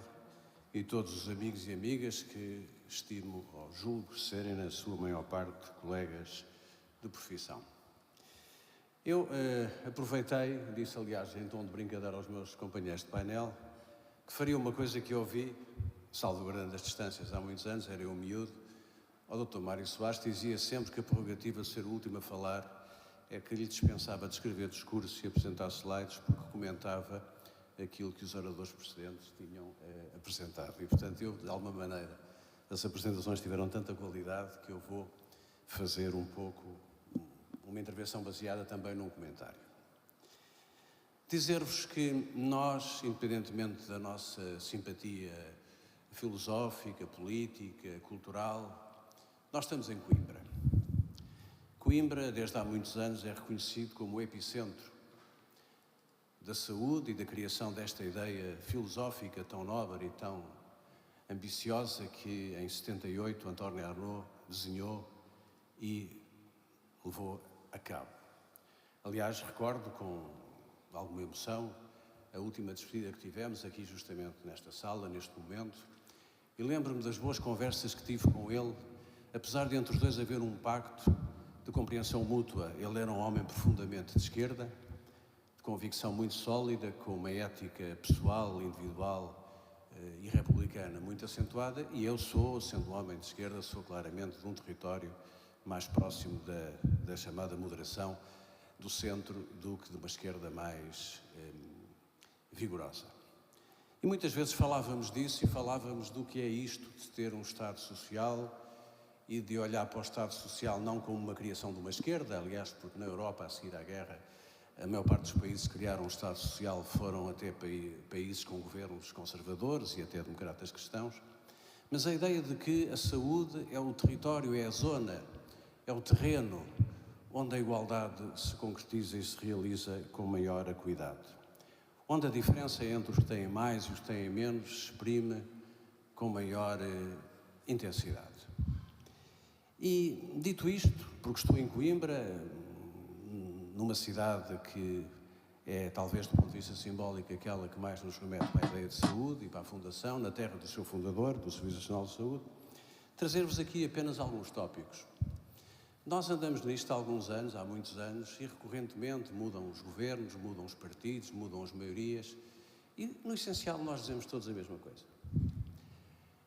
e todos os amigos e amigas que estimo ou julgo serem, na sua maior parte, colegas de profissão. Eu aproveitei, disse aliás em tom de brincadeira aos meus companheiros de painel, que faria uma coisa que eu ouvi, salvaguardando as distâncias há muitos anos, era eu miúdo, o Dr. Mário Soares dizia sempre que a prerrogativa de ser o último a falar é que lhe dispensava de escrever discursos e apresentar slides, porque comentava aquilo que os oradores precedentes tinham apresentado. E, portanto, eu, de alguma maneira, as apresentações tiveram tanta qualidade que eu vou fazer um pouco uma intervenção baseada também num comentário. Dizer-vos que nós, independentemente da nossa simpatia filosófica, política, cultural, nós estamos em Coimbra. Coimbra, desde há muitos anos, é reconhecido como o epicentro da saúde e da criação desta ideia filosófica tão nobre e tão ambiciosa que, em 78, António Arnaud desenhou e levou a cabo. Aliás, recordo com alguma emoção a última despedida que tivemos aqui justamente nesta sala, neste momento, e lembro-me das boas conversas que tive com ele, apesar de entre os dois haver um pacto de compreensão mútua. Ele era um homem profundamente de esquerda, de convicção muito sólida, com uma ética pessoal, individual e republicana muito acentuada, e eu sou, sendo um homem de esquerda, sou claramente de um território mais próximo da chamada moderação, do centro, do que de uma esquerda mais vigorosa. E muitas vezes falávamos disso e falávamos do que é isto de ter um Estado social e de olhar para o Estado social não como uma criação de uma esquerda, aliás, porque na Europa, a seguir à guerra, a maior parte dos países que criaram um Estado social foram até países com governos conservadores e até democratas cristãos, mas a ideia de que a saúde é o território, é a zona, é o terreno onde a igualdade se concretiza e se realiza com maior acuidade, onde a diferença entre os que têm mais e os que têm menos se exprime com maior intensidade. E, dito isto, porque estou em Coimbra, numa cidade que é, talvez do ponto de vista simbólico, aquela que mais nos remete para a ideia de saúde e para a Fundação, na terra do seu fundador, do Serviço Nacional de Saúde, trazer-vos aqui apenas alguns tópicos. Nós andamos nisto há alguns anos, há muitos anos, e recorrentemente mudam os governos, mudam os partidos, mudam as maiorias, e no essencial nós dizemos todos a mesma coisa.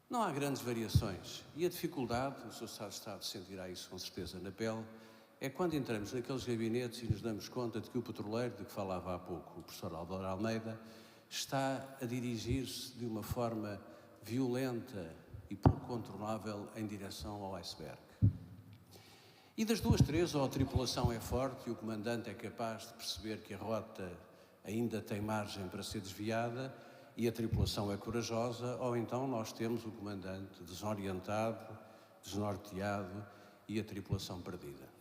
Não há grandes variações, e a dificuldade, o Sr. Secretário de Estado sentirá isso com certeza na pele, é quando entramos naqueles gabinetes e nos damos conta de que o petroleiro, de que falava há pouco o professor Álvaro Almeida, está a dirigir-se de uma forma violenta e pouco contornável em direção ao iceberg. E das duas, três, ou a tripulação é forte e o comandante é capaz de perceber que a rota ainda tem margem para ser desviada e a tripulação é corajosa, ou então nós temos o comandante desorientado, desnorteado e a tripulação perdida.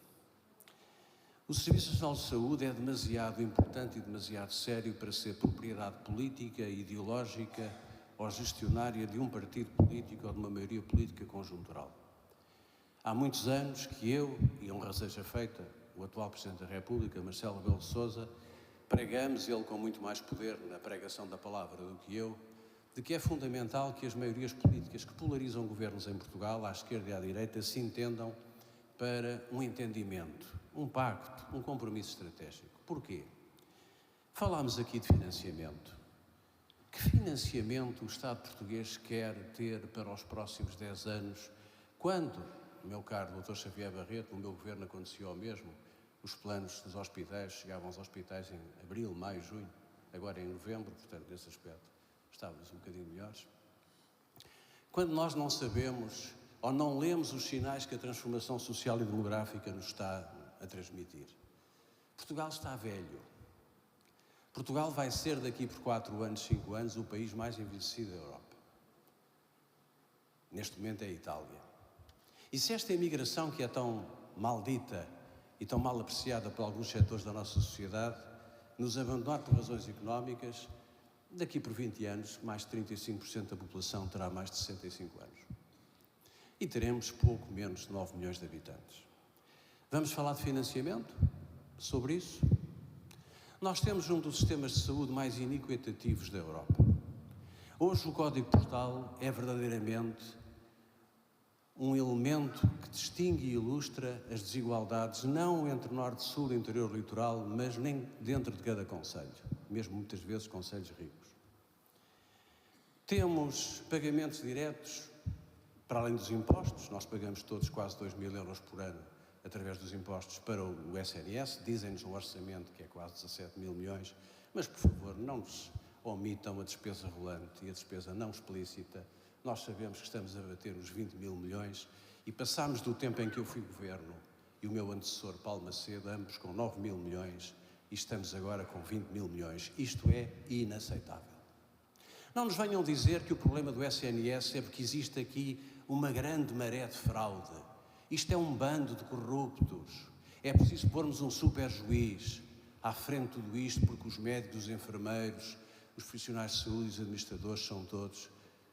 O Serviço Nacional de Saúde é demasiado importante e demasiado sério para ser propriedade política, ideológica ou gestionária de um partido político ou de uma maioria política conjuntural. Há muitos anos que eu, e honra seja feita, o atual Presidente da República, Marcelo Rebelo de Sousa, pregamos, ele com muito mais poder na pregação da palavra do que eu, de que é fundamental que as maiorias políticas que polarizam governos em Portugal, à esquerda e à direita, se entendam para um entendimento, um pacto, um compromisso estratégico. Porquê? Falámos aqui de financiamento. Que financiamento o Estado português quer ter para os próximos 10 anos, quando, meu caro Dr. Xavier Barreto, no meu governo aconteceu o mesmo, os planos dos hospitais, chegavam aos hospitais em abril, maio, junho, agora em novembro, portanto, nesse aspecto, estávamos um bocadinho melhores. Quando nós não sabemos ou não lemos os sinais que a transformação social e demográfica nos está a transmitir. Portugal está velho. Portugal vai ser daqui por 4 anos, 5 anos, o país mais envelhecido da Europa. Neste momento é a Itália. E se esta imigração que é tão maldita e tão mal apreciada por alguns setores da nossa sociedade nos abandonar por razões económicas, daqui por 20 anos, mais de 35% da população terá mais de 65 anos. E teremos pouco menos de 9 milhões de habitantes. Vamos falar de financiamento? Sobre isso? Nós temos um dos sistemas de saúde mais inequitativos da Europa. Hoje o Código Postal é verdadeiramente um elemento que distingue e ilustra as desigualdades, não entre norte, sul e interior litoral, mas nem dentro de cada concelho, mesmo muitas vezes concelhos ricos. Temos pagamentos diretos, para além dos impostos, nós pagamos todos quase 2.000 euros por ano através dos impostos para o SNS, dizem-nos no orçamento que é quase 17 mil milhões, mas por favor não nos omitam a despesa rolante e a despesa não explícita. Nós sabemos que estamos a bater os 20 mil milhões e passámos do tempo em que eu fui governo e o meu antecessor Paulo Macedo, ambos com 9 mil milhões, e estamos agora com 20 mil milhões. Isto é inaceitável. Não nos venham dizer que o problema do SNS é porque existe aqui uma grande maré de fraude. Isto é um bando de corruptos. É preciso pormos um super juiz à frente de tudo isto, porque os médicos, os enfermeiros, os profissionais de saúde e os administradores são todos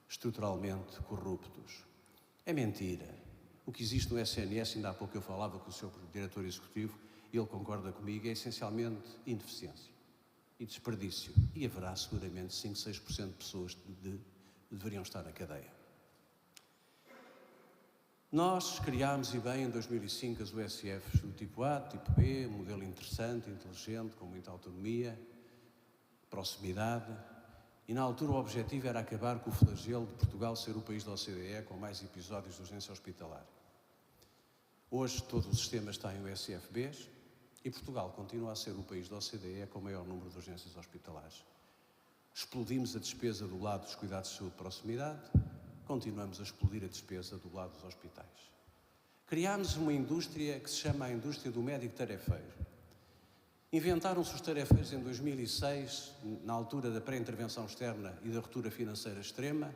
estruturalmente corruptos. É mentira. O que existe no SNS, ainda há pouco eu falava com o seu diretor executivo, e ele concorda comigo, é essencialmente ineficiência e desperdício. E haverá seguramente 5, 6% de pessoas que deveriam estar na cadeia. Nós criámos, e bem, em 2005 as USFs do tipo A, tipo B, um modelo interessante, inteligente, com muita autonomia, proximidade, e na altura o objetivo era acabar com o flagelo de Portugal ser o país da OCDE com mais episódios de urgência hospitalar. Hoje todo o sistema está em USFBs e Portugal continua a ser o país da OCDE com o maior número de urgências hospitalares. Explodimos a despesa do lado dos cuidados de saúde de proximidade, continuamos a explodir a despesa do lado dos hospitais. Criámos uma indústria que se chama a indústria do médico tarefeiro. Inventaram-se os tarefeiros em 2006, na altura da pré-intervenção externa e da ruptura financeira extrema.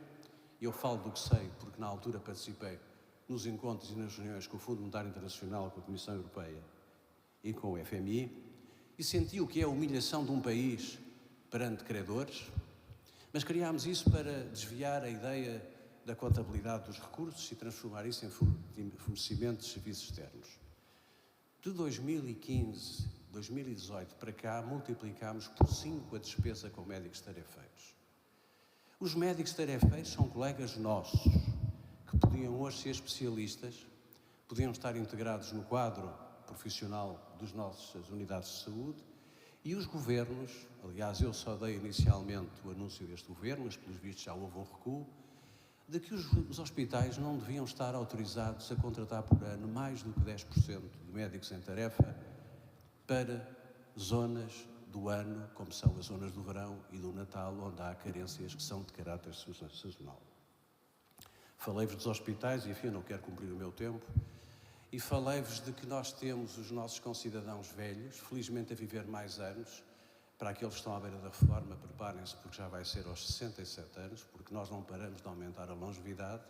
Eu falo do que sei, porque na altura participei nos encontros e nas reuniões com o Fundo Monetário Internacional, com a Comissão Europeia e com o FMI, e senti o que é a humilhação de um país perante credores, mas criámos isso para desviar a ideia da contabilidade dos recursos e transformar isso em fornecimento de serviços externos. De 2015, 2018 para cá, multiplicámos por 5 a despesa com médicos tarefeiros. Os médicos tarefeiros são colegas nossos, que podiam hoje ser especialistas, podiam estar integrados no quadro profissional das nossas unidades de saúde, e os governos, aliás, eu só dei inicialmente o anúncio deste governo, mas pelos vistos já houve um recuo, de que os hospitais não deviam estar autorizados a contratar por ano mais do que 10% de médicos em tarefa para zonas do ano, como são as zonas do verão e do Natal, onde há carências que são de caráter sazonal. Falei-vos dos hospitais, e enfim, não quero cumprir o meu tempo, e falei-vos de que nós temos os nossos concidadãos velhos, felizmente a viver mais anos, Para aqueles que estão à beira da reforma, preparem-se, porque já vai ser aos 67 anos, porque nós não paramos de aumentar a longevidade,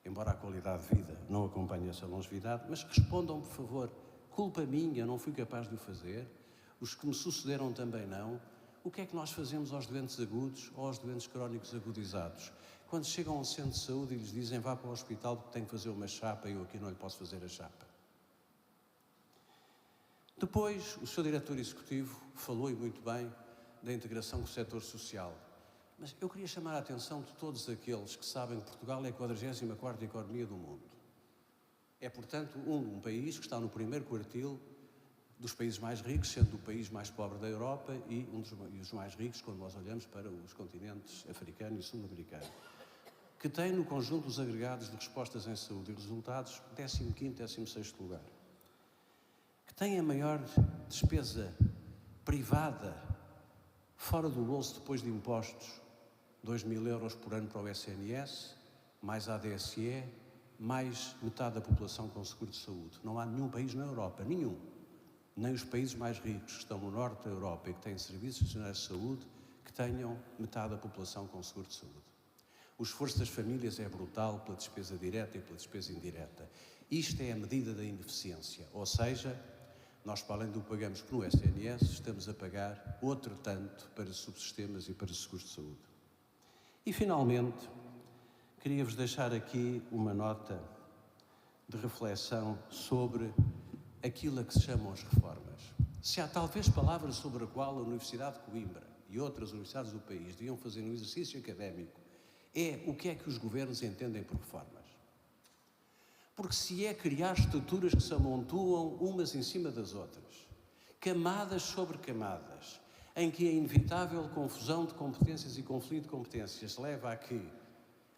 embora a qualidade de vida não acompanhe essa longevidade. Mas respondam, por favor, culpa minha, não fui capaz de o fazer, os que me sucederam também não. O que é que nós fazemos aos doentes agudos ou aos doentes crónicos agudizados? Quando chegam a um centro de saúde e lhes dizem vá para o hospital porque tem que fazer uma chapa e eu aqui não lhe posso fazer a chapa. Depois, o Sr. Diretor Executivo falou, e muito bem, da integração com o setor social. Mas eu queria chamar a atenção de todos aqueles que sabem que Portugal é a 44ª economia do mundo. É, portanto, um país que está no primeiro quartil dos países mais ricos, sendo o país mais pobre da Europa e os mais ricos quando nós olhamos para os continentes africano e sul-americano, que tem no conjunto dos agregados de respostas em saúde e resultados 15º, 16º lugar, que tem a maior despesa privada fora do bolso depois de impostos, 2.000 euros por ano para o SNS, mais a ADSE, mais metade da população com seguro de saúde. Não há nenhum país na Europa, nenhum, nem os países mais ricos que estão no norte da Europa e que têm serviços nacionais de saúde, que tenham metade da população com seguro de saúde. O esforço das famílias é brutal pela despesa direta e pela despesa indireta. Isto é a medida da ineficiência, ou seja, nós, para além do que pagamos pelo SNS, estamos a pagar outro tanto para subsistemas e para seguros de saúde. E, finalmente, queria-vos deixar aqui uma nota de reflexão sobre aquilo a que se chamam as reformas. Se há talvez palavras sobre a qual a Universidade de Coimbra e outras universidades do país deviam fazer um exercício académico, é o que é que os governos entendem por reformas. Porque se é criar estruturas que se amontoam umas em cima das outras, camadas sobre camadas, em que a inevitável confusão de competências e conflito de competências leva a que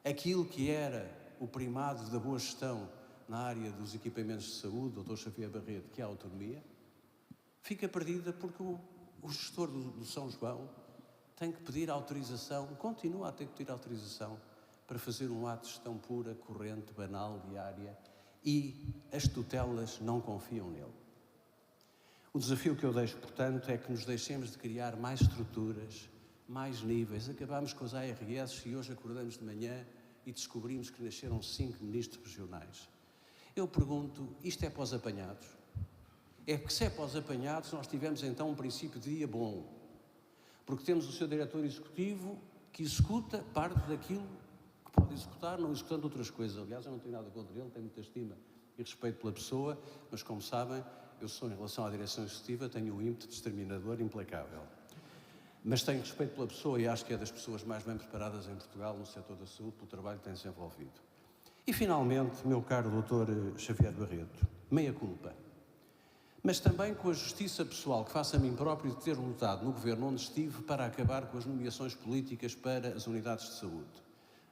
aquilo que era o primado da boa gestão na área dos equipamentos de saúde, Dr. Xavier Barreto, que é a autonomia, fica perdida porque o gestor do São João tem que pedir autorização, continua a ter que pedir autorização para fazer um ato de gestão pura, corrente, banal, diária, e as tutelas não confiam nele. O desafio que eu deixo, portanto, é que nos deixemos de criar mais estruturas, mais níveis. Acabámos com as ARS e hoje acordamos de manhã e descobrimos que nasceram 5 ministros regionais. Eu pergunto, isto é para os apanhados? É porque se é para os apanhados, nós tivemos então um princípio de dia bom. Porque temos o seu diretor executivo que executa parte daquilo que pode executar, não executando outras coisas. Aliás, eu não tenho nada contra ele, tenho muita estima e respeito pela pessoa, mas como sabem, eu sou, em relação à direção executiva, tenho um ímpeto exterminador implacável. Mas tenho respeito pela pessoa e acho que é das pessoas mais bem preparadas em Portugal no setor da saúde, pelo trabalho que tem desenvolvido. E, finalmente, meu caro Dr. Xavier Barreto, meia culpa. Mas também com a justiça pessoal que faço a mim próprio de ter lutado no governo onde estive para acabar com as nomeações políticas para as unidades de saúde.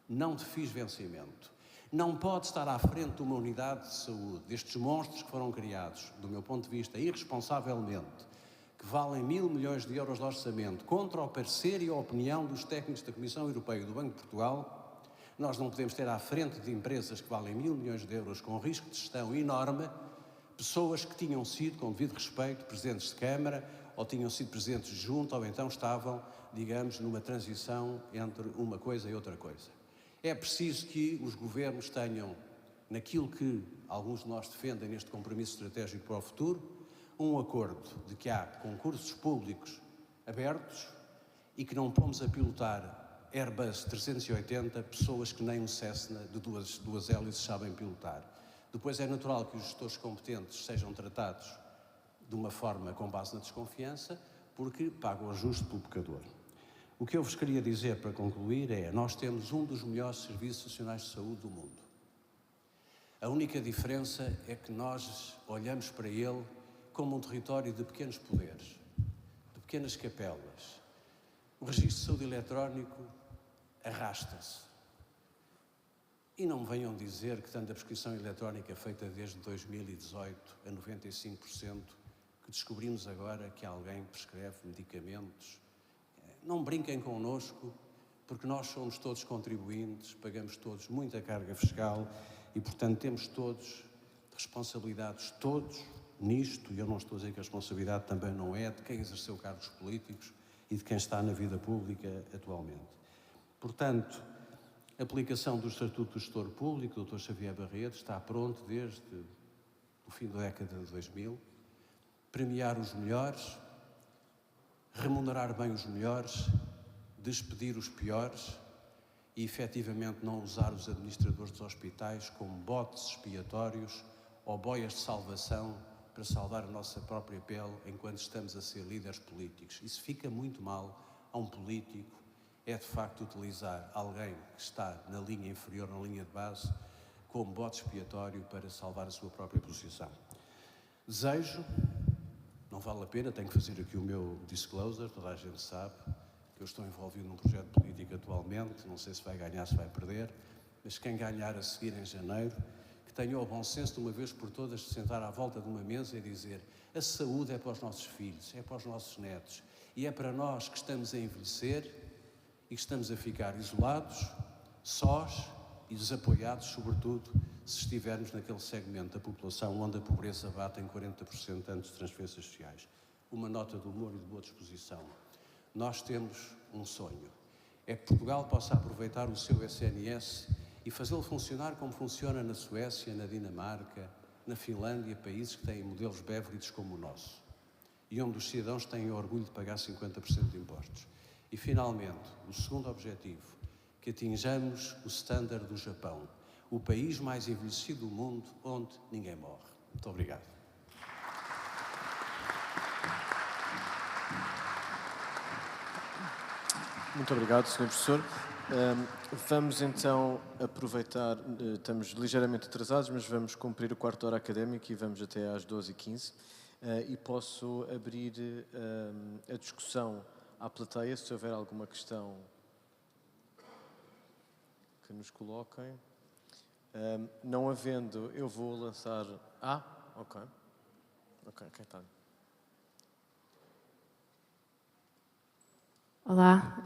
Não te fiz vencimento. Não pode estar à frente de uma unidade de saúde, destes monstros que foram criados, do meu ponto de vista, irresponsavelmente, que valem 1.000 milhões de euros de orçamento, contra o parecer e a opinião dos técnicos da Comissão Europeia e do Banco de Portugal. Nós não podemos ter à frente de empresas que valem 1.000 milhões de euros com risco de gestão enorme, pessoas que tinham sido, com devido respeito, presidentes de Câmara, ou tinham sido presidentes de junta, ou então estavam, digamos, numa transição entre uma coisa e outra coisa. É preciso que os governos tenham, naquilo que alguns de nós defendem neste compromisso estratégico para o futuro, um acordo de que há concursos públicos abertos e que não pomos a pilotar Airbus 380 pessoas que nem um Cessna de duas hélices sabem pilotar. Depois é natural que os gestores competentes sejam tratados de uma forma com base na desconfiança, porque pagam o justo pelo pecador. O que eu vos queria dizer para concluir é: nós temos um dos melhores serviços nacionais de saúde do mundo. A única diferença é que nós olhamos para ele como um território de pequenos poderes, de pequenas capelas. O registro de saúde eletrónico arrasta-se. E não me venham dizer que tanto a prescrição eletrónica feita desde 2018 a 95%, que descobrimos agora que alguém prescreve medicamentos. Não brinquem connosco, porque nós somos todos contribuintes, pagamos todos muita carga fiscal e, portanto, temos todos responsabilidades, todos, nisto, e eu não estou a dizer que a responsabilidade também não é de quem exerceu cargos políticos e de quem está na vida pública atualmente. Portanto, a aplicação do Estatuto do Gestor Público, o Dr. Xavier Barreto, está pronto desde o fim da década de 2000, premiar os melhores, remunerar bem os melhores, despedir os piores e, efetivamente, não usar os administradores dos hospitais como botes expiatórios ou boias de salvação para salvar a nossa própria pele enquanto estamos a ser líderes políticos. Isso fica muito mal a um político, é de facto utilizar alguém que está na linha inferior, na linha de base, como bote expiatório para salvar a sua própria posição. Desejo, não vale a pena, tenho que fazer aqui o meu disclosure, toda a gente sabe que eu estou envolvido num projeto político atualmente, não sei se vai ganhar, se vai perder, mas quem ganhar a seguir em janeiro, que tenha o bom senso de uma vez por todas de sentar à volta de uma mesa e dizer: a saúde é para os nossos filhos, é para os nossos netos, e é para nós que estamos a envelhecer e que estamos a ficar isolados, sós e desapoiados, sobretudo se estivermos naquele segmento da população onde a pobreza bate em 40% antes de transferências sociais. Uma nota de humor e de boa disposição. Nós temos um sonho. É que Portugal possa aproveitar o seu SNS e fazê-lo funcionar como funciona na Suécia, na Dinamarca, na Finlândia, países que têm modelos Beveridge como o nosso. E onde os cidadãos têm orgulho de pagar 50% de impostos. E, finalmente, o segundo objetivo, que atinjamos o standard do Japão, o país mais envelhecido do mundo onde ninguém morre. Muito obrigado. Muito obrigado, Sr. Professor. Vamos então aproveitar, estamos ligeiramente atrasados, mas vamos cumprir o quarto hora académico e vamos até às 12h15. E posso abrir a discussão à plateia, se houver alguma questão que nos coloquem. Não havendo, eu vou lançar... ok. Ok, quem está? Olá,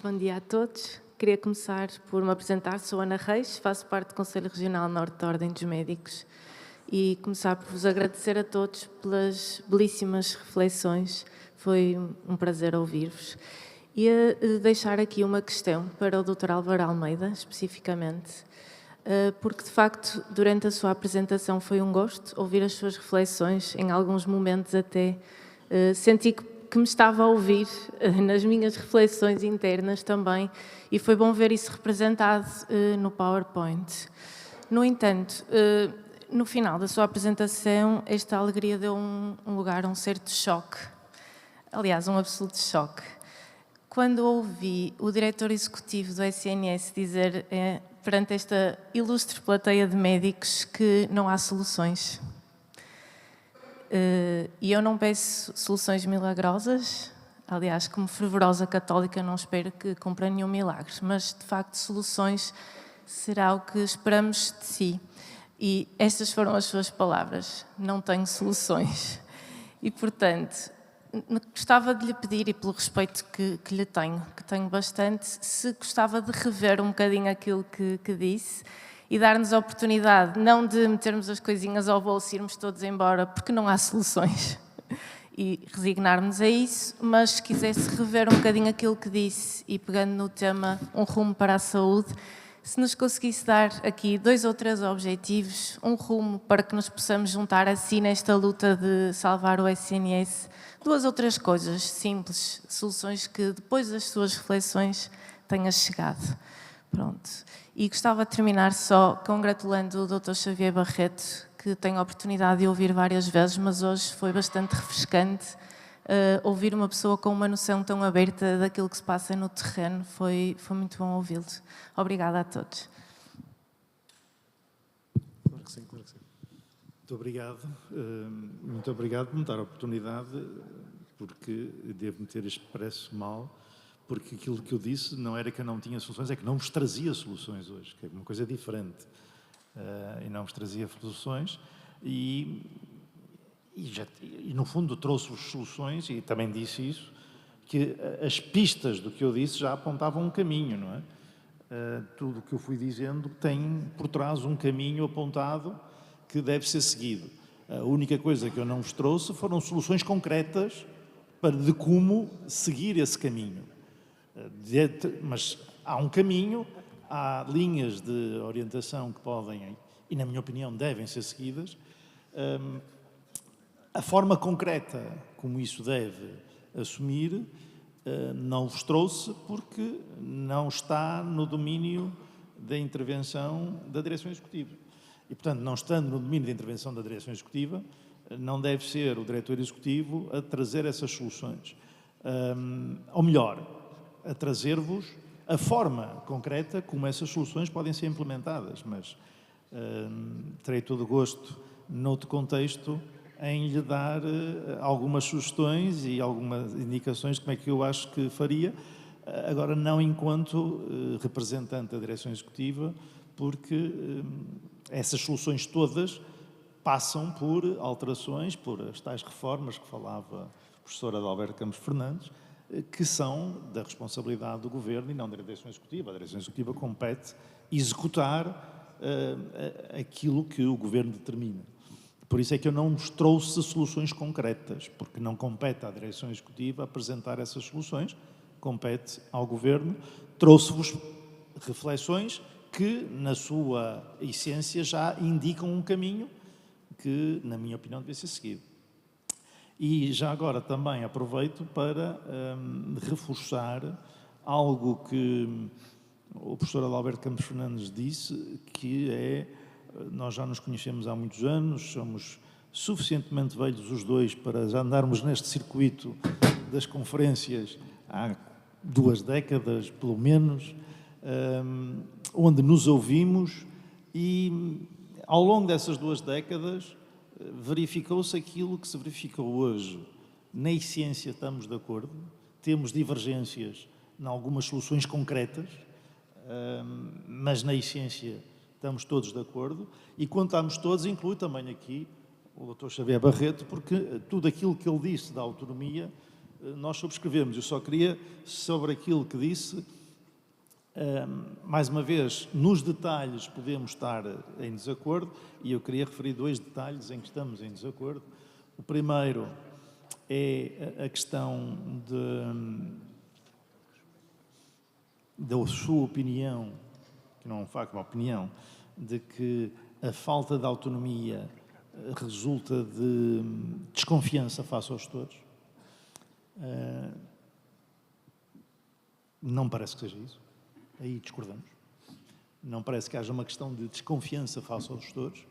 bom dia a todos. Queria começar por me apresentar. Sou Ana Reis, faço parte do Conselho Regional Norte da Ordem dos Médicos e começar por vos agradecer a todos pelas belíssimas reflexões. Foi um prazer ouvir-vos. E deixar aqui uma questão para o Dr. Álvaro Almeida, especificamente, porque, de facto, durante a sua apresentação foi um gosto ouvir as suas reflexões. Em alguns momentos até senti que me estava a ouvir nas minhas reflexões internas também, e foi bom ver isso representado no PowerPoint. No entanto, no final da sua apresentação, esta alegria deu um lugar a um certo choque, aliás, um absoluto choque. Quando ouvi o diretor executivo do SNS dizer perante esta ilustre plateia de médicos que não há soluções. E eu não peço soluções milagrosas, aliás, como fervorosa católica não espero que cumpra nenhum milagre, mas de facto soluções será o que esperamos de si. E estas foram as suas palavras: não tenho soluções. E, portanto, gostava de lhe pedir, e pelo respeito que lhe tenho, que tenho bastante, se gostava de rever um bocadinho aquilo que disse e dar-nos a oportunidade, não de metermos as coisinhas ao bolso e irmos todos embora, porque não há soluções, e resignarmos a isso, mas se quisesse rever um bocadinho aquilo que disse e pegando no tema Um Rumo para a Saúde, se nos conseguisse dar aqui 2 ou 3 objetivos, um rumo para que nos possamos juntar assim nesta luta de salvar o SNS, 2 ou 3 coisas simples, soluções que depois das suas reflexões tenha chegado. Pronto. E gostava de terminar só congratulando o Dr. Xavier Barreto, que tenho a oportunidade de ouvir várias vezes, mas hoje foi bastante refrescante ouvir uma pessoa com uma noção tão aberta daquilo que se passa no terreno. Foi muito bom ouvi-lo. Obrigada a todos. Claro que sim, claro que sim. Muito obrigado. Muito obrigado por me dar a oportunidade, porque devo-me ter expresso mal, porque aquilo que eu disse não era que eu não tinha soluções, é que não vos trazia soluções hoje, que é uma coisa diferente. E não vos trazia soluções e no fundo trouxe-vos soluções, e também disse isso, que as pistas do que eu disse já apontavam um caminho, não é? Tudo o que eu fui dizendo tem por trás um caminho apontado que deve ser seguido. A única coisa que eu não vos trouxe foram soluções concretas de como seguir esse caminho. Mas há um caminho, há linhas de orientação que podem, e na minha opinião devem ser seguidas. A forma concreta como isso deve assumir não vos trouxe porque não está no domínio da intervenção da Direção Executiva. E, portanto, não estando no domínio da intervenção da Direção Executiva, não deve ser o Diretor Executivo a trazer essas soluções. Ou melhor, a trazer-vos a forma concreta como essas soluções podem ser implementadas, mas terei todo o gosto, noutro contexto, em lhe dar algumas sugestões e algumas indicações de como é que eu acho que faria, agora não enquanto representante da Direção Executiva, porque essas soluções todas passam por alterações, por as tais reformas que falava o professor Adalberto Campos Fernandes, que são da responsabilidade do Governo e não da Direção Executiva. A Direção Executiva compete executar aquilo que o Governo determina. Por isso é que eu não vos trouxe soluções concretas, porque não compete à Direção Executiva apresentar essas soluções, compete ao Governo. Trouxe-vos reflexões que, na sua essência, já indicam um caminho que, na minha opinião, deve ser seguido. E já agora também aproveito para reforçar algo que o professor Adalberto Campos Fernandes disse, que é, nós já nos conhecemos há muitos anos, somos suficientemente velhos os dois para já andarmos neste circuito das conferências há 2 décadas, pelo menos, onde nos ouvimos e, ao longo dessas 2 décadas, verificou-se aquilo que se verificou hoje. Na essência estamos de acordo, temos divergências em algumas soluções concretas, mas na essência estamos todos de acordo, e quando estamos todos, inclui também aqui o Dr. Xavier Barreto, porque tudo aquilo que ele disse da autonomia, nós subscrevemos. Eu só queria, sobre aquilo que disse, mais uma vez, nos detalhes podemos estar em desacordo, e eu queria referir 2 detalhes em que estamos em desacordo. O primeiro é a questão da sua opinião, que não é um facto, é uma opinião, de que a falta de autonomia resulta de desconfiança face aos gestores. Não parece que seja isso. Aí discordamos. Não parece que haja uma questão de desconfiança face aos gestores.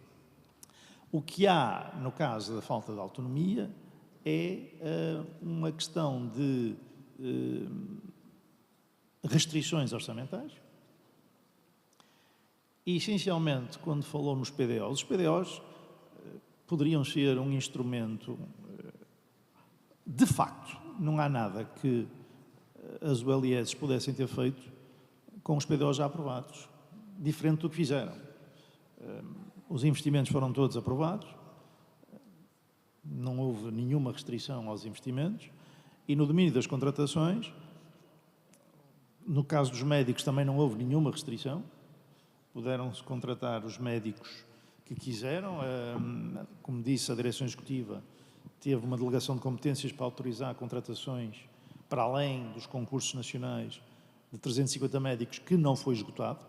O que há, no caso da falta de autonomia, é uma questão de restrições orçamentais. E, essencialmente, quando falou nos PDOs, os PDOs poderiam ser um instrumento, de facto, não há nada que as ULS pudessem ter feito com os PDOs já aprovados, diferente do que fizeram. Os investimentos foram todos aprovados, não houve nenhuma restrição aos investimentos, e no domínio das contratações, no caso dos médicos também não houve nenhuma restrição, puderam-se contratar os médicos que quiseram. Como disse, a Direção Executiva teve uma delegação de competências para autorizar contratações para além dos concursos nacionais de 350 médicos, que não foi esgotado.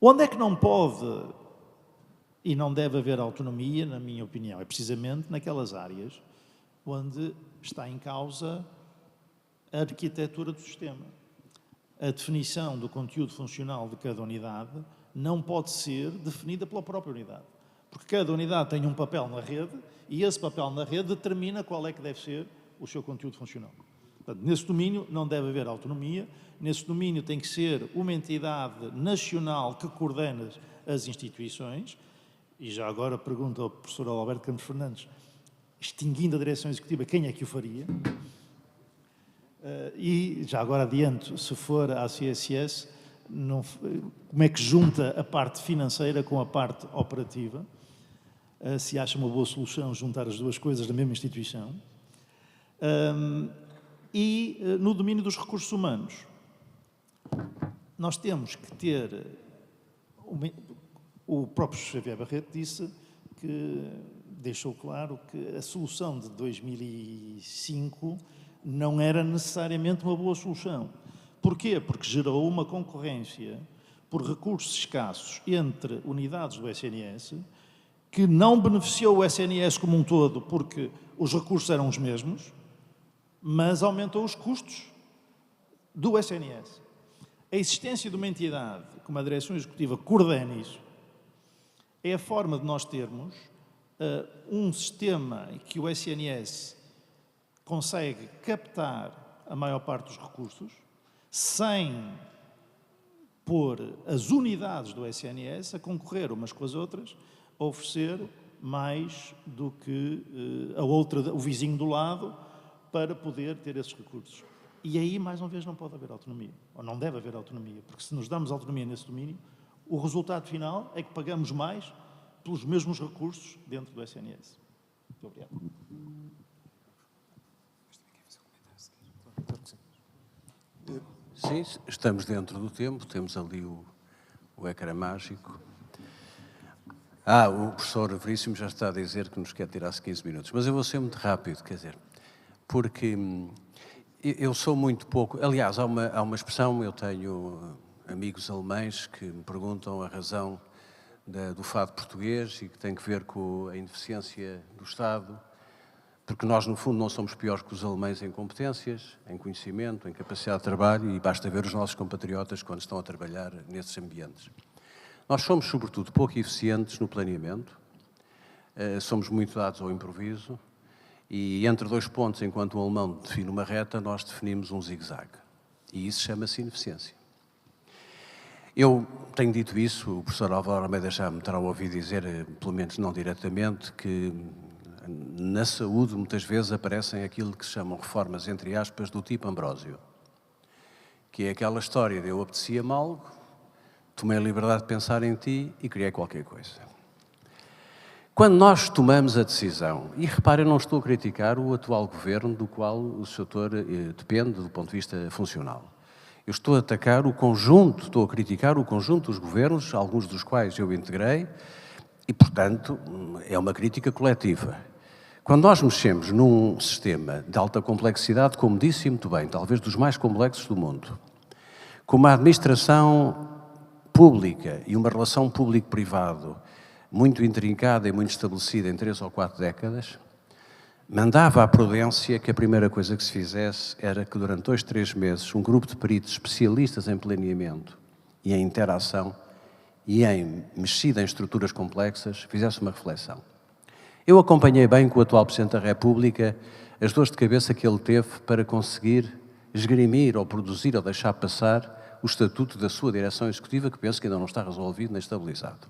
Onde é que não pode e não deve haver autonomia, na minha opinião? É precisamente naquelas áreas onde está em causa a arquitetura do sistema. A definição do conteúdo funcional de cada unidade não pode ser definida pela própria unidade, porque cada unidade tem um papel na rede e esse papel na rede determina qual é que deve ser o seu conteúdo funcional. Portanto, nesse domínio não deve haver autonomia, nesse domínio tem que ser uma entidade nacional que coordena as instituições, e já agora pergunto ao professor Adalberto Campos Fernandes, extinguindo a Direção Executiva, quem é que o faria? E já agora adianto, se for à CSS, como é que junta a parte financeira com a parte operativa? Se acha uma boa solução juntar as 2 coisas na mesma instituição? E no domínio dos recursos humanos, nós temos que ter O próprio Xavier Barreto deixou claro que a solução de 2005 não era necessariamente uma boa solução. Porquê? Porque gerou uma concorrência por recursos escassos entre unidades do SNS, que não beneficiou o SNS como um todo, porque os recursos eram os mesmos, mas aumentou os custos do SNS. A existência de uma entidade como a Direção Executiva coordena isso, é a forma de nós termos um sistema em que o SNS consegue captar a maior parte dos recursos sem pôr as unidades do SNS a concorrer umas com as outras, a oferecer mais do que o vizinho do lado para poder ter esses recursos. E aí, mais uma vez, não pode haver autonomia, ou não deve haver autonomia, porque se nos damos autonomia nesse domínio, o resultado final é que pagamos mais pelos mesmos recursos dentro do SNS. Muito obrigado. Sim, estamos dentro do tempo, temos ali o ecrã mágico. O professor Veríssimo já está a dizer que nos quer tirar 15 minutos, mas eu vou ser muito rápido, quer dizer, porque eu sou muito pouco... Aliás, há uma expressão, eu tenho amigos alemães que me perguntam a razão do fado português e que tem que ver com a ineficiência do Estado, porque nós, no fundo, não somos piores que os alemães em competências, em conhecimento, em capacidade de trabalho, e basta ver os nossos compatriotas quando estão a trabalhar nesses ambientes. Nós somos, sobretudo, pouco eficientes no planeamento, somos muito dados ao improviso, e entre dois pontos, enquanto o alemão define uma reta, nós definimos um zigue-zague. E isso chama-se ineficiência. Eu tenho dito isso, o professor Álvaro Almeida já me terá ouvido dizer, pelo menos não diretamente, que na saúde muitas vezes aparecem aquilo que se chamam reformas, entre aspas, do tipo Ambrósio, que é aquela história de eu apetecia-me algo, tomei a liberdade de pensar em ti e criei qualquer coisa. Quando nós tomamos a decisão, e repare, eu não estou a criticar o atual governo do qual o setor depende do ponto de vista funcional. Eu estou a atacar o conjunto, estou a criticar o conjunto dos governos, alguns dos quais eu integrei, e, portanto, é uma crítica coletiva. Quando nós mexemos num sistema de alta complexidade, como disse muito bem, talvez dos mais complexos do mundo, com uma administração pública e uma relação público-privado muito intrincada e muito estabelecida em 3 ou 4 décadas, mandava à prudência que a primeira coisa que se fizesse era que durante 2, 3 meses um grupo de peritos especialistas em planeamento e em interação e em mexida em estruturas complexas fizesse uma reflexão. Eu acompanhei bem com o atual Presidente da República as dores de cabeça que ele teve para conseguir esgrimir ou produzir ou deixar passar o estatuto da sua direção executiva, que penso que ainda não está resolvido nem estabilizado.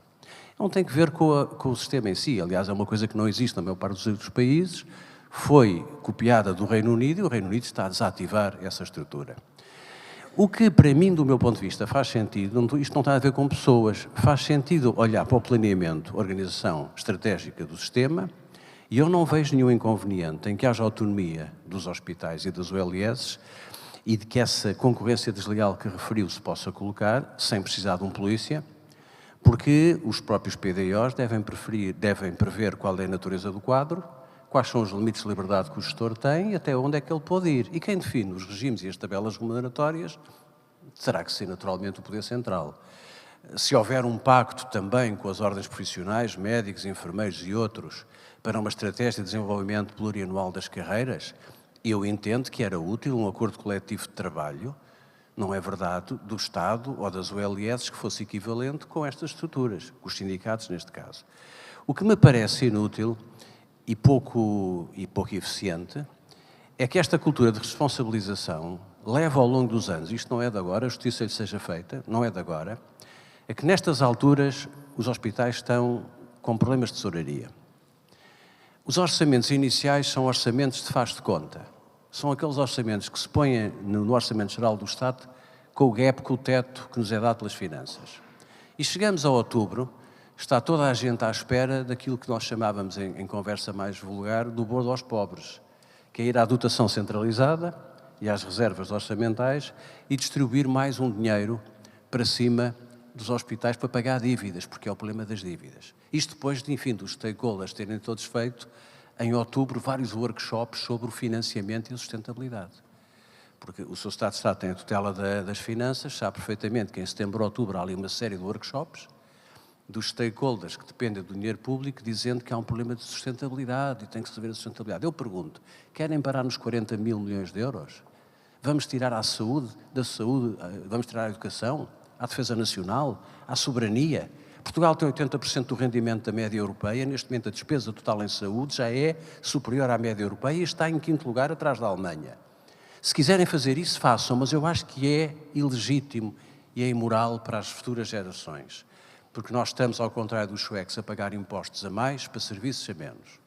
Não tem que ver com o sistema em si, aliás, é uma coisa que não existe na maior parte dos outros países, foi copiada do Reino Unido e o Reino Unido está a desativar essa estrutura. O que, para mim, do meu ponto de vista, faz sentido, isto não tem a ver com pessoas, faz sentido olhar para o planeamento, organização estratégica do sistema, e eu não vejo nenhum inconveniente em que haja autonomia dos hospitais e das ULS e de que essa concorrência desleal que referiu se possa colocar, sem precisar de um polícia, porque os próprios PDOs devem prever qual é a natureza do quadro, quais são os limites de liberdade que o gestor tem e até onde é que ele pode ir. E quem define os regimes e as tabelas remuneratórias terá que ser naturalmente o Poder Central. Se houver um pacto também com as ordens profissionais, médicos, enfermeiros e outros, para uma estratégia de desenvolvimento plurianual das carreiras, eu entendo que era útil um acordo coletivo de trabalho, não é verdade, do Estado ou das ULS que fosse equivalente com estas estruturas, com os sindicatos neste caso. O que me parece inútil e pouco eficiente é que esta cultura de responsabilização leva ao longo dos anos, isto não é de agora, a justiça lhe seja feita, não é de agora, é que nestas alturas os hospitais estão com problemas de tesouraria. Os orçamentos iniciais são orçamentos de faz de conta. São aqueles orçamentos que se põem no Orçamento Geral do Estado com o gap, com o teto que nos é dado pelas finanças. E chegamos a outubro, está toda a gente à espera daquilo que nós chamávamos, em conversa mais vulgar, do bordo aos pobres, que é ir à dotação centralizada e às reservas orçamentais e distribuir mais um dinheiro para cima dos hospitais para pagar dívidas, porque é o problema das dívidas. Isto depois de, enfim, dos stakeholders terem todos feito, em outubro, vários workshops sobre o financiamento e a sustentabilidade. Porque o Sr. Estado de Estado tem a tutela das finanças, sabe perfeitamente que em setembro, outubro, há ali uma série de workshops dos stakeholders que dependem do dinheiro público, dizendo que há um problema de sustentabilidade e tem que se rever a sustentabilidade. Eu pergunto, querem parar nos 40 mil milhões de euros? Vamos tirar à saúde, da saúde, vamos tirar à educação, à defesa nacional, à soberania? Portugal tem 80% do rendimento da média europeia, neste momento a despesa total em saúde já é superior à média europeia e está em 5º lugar atrás da Alemanha. Se quiserem fazer isso, façam, mas eu acho que é ilegítimo e é imoral para as futuras gerações. Porque nós estamos, ao contrário dos suecos, a pagar impostos a mais para serviços a menos.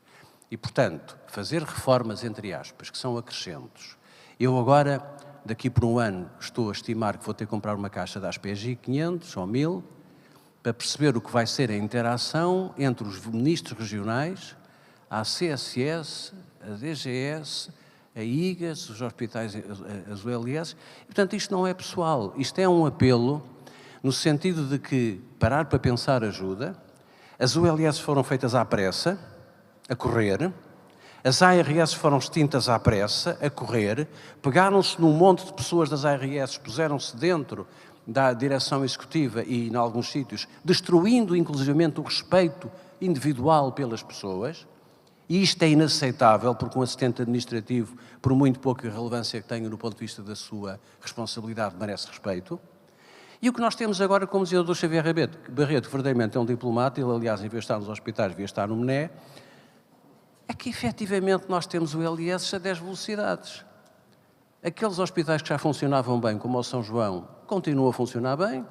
E, portanto, fazer reformas, entre aspas, que são acrescentos. Eu agora, daqui por um ano, estou a estimar que vou ter que comprar uma caixa da ASPEGI 500 ou 1000, para perceber o que vai ser a interação entre os ministros regionais, a CSS, a DGS, a IGAS, os hospitais, as ULS. E, portanto, isto não é pessoal, isto é um apelo no sentido de que parar para pensar ajuda. As ULS foram feitas à pressa, a correr. As ARS foram extintas à pressa, a correr. Pegaram-se num monte de pessoas das ARS, puseram-se dentro da direção executiva e, em alguns sítios, destruindo inclusivamente o respeito individual pelas pessoas. E isto é inaceitável, porque um assistente administrativo, por muito pouca relevância que tenha no ponto de vista da sua responsabilidade, merece respeito. E o que nós temos agora, como dizia o Dr. Xavier Barreto, que verdadeiramente é um diplomata, ele, aliás, em vez de estar nos hospitais, devia estar no MNE, é que, efetivamente, nós temos o LS a 10 velocidades. Aqueles hospitais que já funcionavam bem, como o São João, continuam a funcionar bem.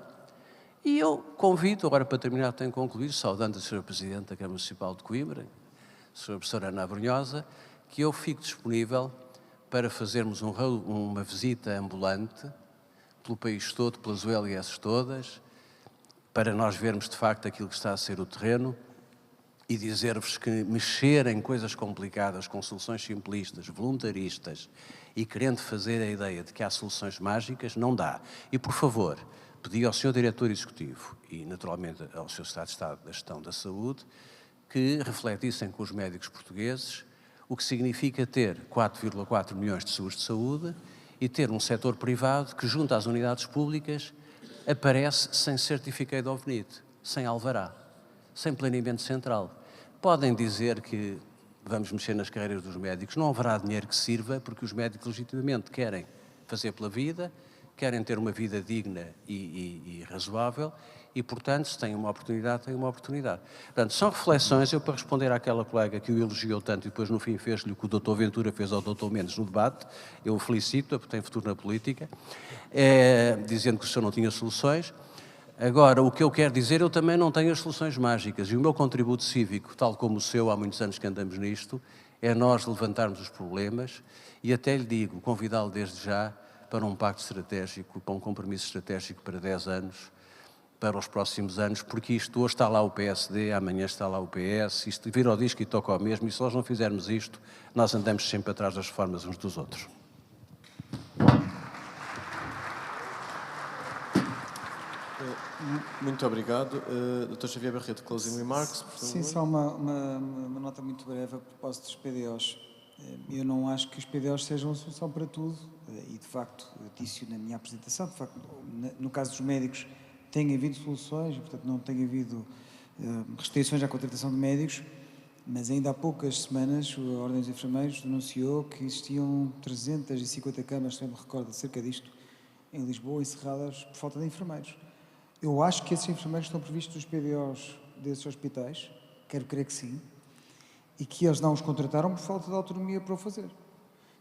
E eu convido, agora para terminar, tenho que concluir, saudando a Sra. Presidente da Câmara Municipal de Coimbra, a Sra. Professora Ana Abrunhosa, que eu fico disponível para fazermos uma visita ambulante pelo país todo, pelas ULS todas, para nós vermos de facto aquilo que está a ser o terreno e dizer-vos que mexer em coisas complicadas com soluções simplistas, voluntaristas e querendo fazer a ideia de que há soluções mágicas, não dá. E, por favor, pedi ao Sr. Diretor Executivo e, naturalmente, ao Sr. Secretário de Estado da Gestão da Saúde que refletissem com os médicos portugueses o que significa ter 4,4 milhões de seguros de saúde e ter um setor privado que, junto às unidades públicas, aparece sem certificado of need, sem alvará, sem planeamento central. Podem dizer que vamos mexer nas carreiras dos médicos, não haverá dinheiro que sirva, porque os médicos legitimamente querem fazer pela vida, querem ter uma vida digna e razoável e, portanto, se têm uma oportunidade, têm uma oportunidade. Portanto, são reflexões, eu para responder àquela colega que o elogiou tanto e depois no fim fez-lhe o que o Dr. Ventura fez ao Dr. Mendes no debate, eu o felicito, porque tem futuro na política, dizendo que o senhor não tinha soluções. Agora, o que eu quero dizer, eu também não tenho as soluções mágicas e o meu contributo cívico, tal como o seu, há muitos anos que andamos nisto, é nós levantarmos os problemas e até lhe digo, convidá-lo desde já para um pacto estratégico, para um compromisso estratégico para 10 anos, para os próximos anos, porque isto hoje está lá o PSD, amanhã está lá o PS, isto vira ao disco e toca ao mesmo, e se nós não fizermos isto, nós andamos sempre atrás das reformas uns dos outros. Muito obrigado. Dr. Xavier Barreto, closing remarks, por favor. Sim, só uma nota muito breve a propósito dos PDOs. Eu não acho que os PDOs sejam a solução para tudo, e de facto, eu disse na minha apresentação, de facto, no caso dos médicos, tem havido soluções, portanto não tem havido restrições à contratação de médicos, mas ainda há poucas semanas a Ordem dos Enfermeiros denunciou que existiam 350 camas, se me recordo, cerca disto, em Lisboa, encerradas por falta de enfermeiros. Eu acho que esses enfermeiros estão previstos nos PDOs desses hospitais, quero crer que sim, e que eles não os contrataram por falta de autonomia para o fazer.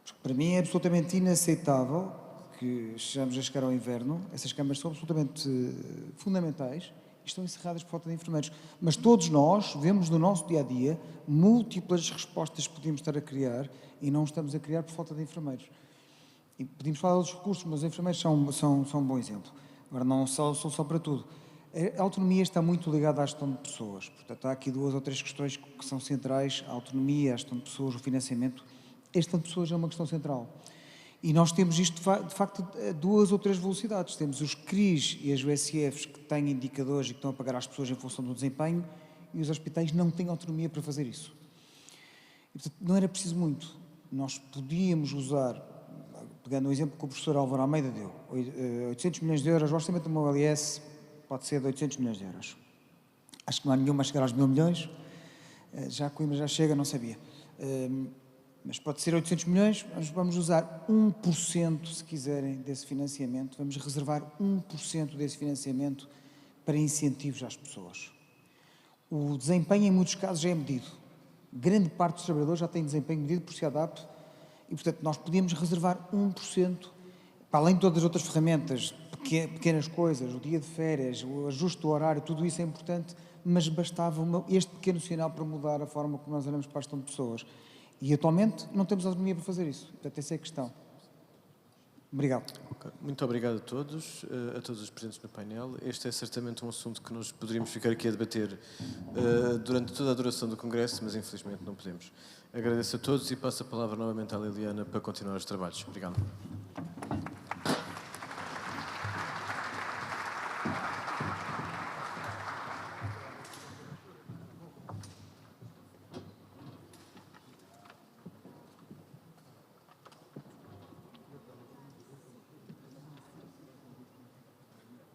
Porque para mim é absolutamente inaceitável que estejamos a chegar ao inverno, essas câmaras são absolutamente fundamentais e estão encerradas por falta de enfermeiros. Mas todos nós vemos no nosso dia-a-dia múltiplas respostas que podíamos estar a criar e não estamos a criar por falta de enfermeiros. E podíamos falar de outros recursos, mas os enfermeiros são um bom exemplo. Agora, não são só para tudo. A autonomia está muito ligada à gestão de pessoas. Portanto, há aqui 2 ou 3 questões que são centrais. A autonomia, a gestão de pessoas, o financiamento. A gestão de pessoas é uma questão central. E nós temos isto, de facto, a 2 ou 3 velocidades. Temos os CRIs e as USFs que têm indicadores e que estão a pagar às pessoas em função do desempenho, e os hospitais não têm autonomia para fazer isso. E, portanto, não era preciso muito. Nós podíamos usar, pegando o exemplo que o professor Álvaro Almeida deu, 800 milhões de euros, o orçamento do OLS pode ser de 800 milhões de euros. Acho que não há nenhuma a chegar aos 1.000 milhões, já Coimbra já chega, não sabia. Mas pode ser 800 milhões, vamos usar 1%, se quiserem, desse financiamento, vamos reservar 1% desse financiamento para incentivos às pessoas. O desempenho, em muitos casos, já é medido. Grande parte dos trabalhadores já tem desempenho medido por SEADAP e, portanto, nós podíamos reservar 1%, para além de todas as outras ferramentas, pequenas coisas, o dia de férias, o ajuste do horário, tudo isso é importante, mas bastava este pequeno sinal para mudar a forma como nós olhamos para a gestão de pessoas. E, atualmente, não temos autonomia para fazer isso. Portanto, essa é a questão. Obrigado. Okay. Muito obrigado a todos os presentes no painel. Este é certamente um assunto que nós poderíamos ficar aqui a debater durante toda a duração do Congresso, mas infelizmente não podemos. Agradeço a todos e passo a palavra novamente à Liliana para continuar os trabalhos. Obrigado.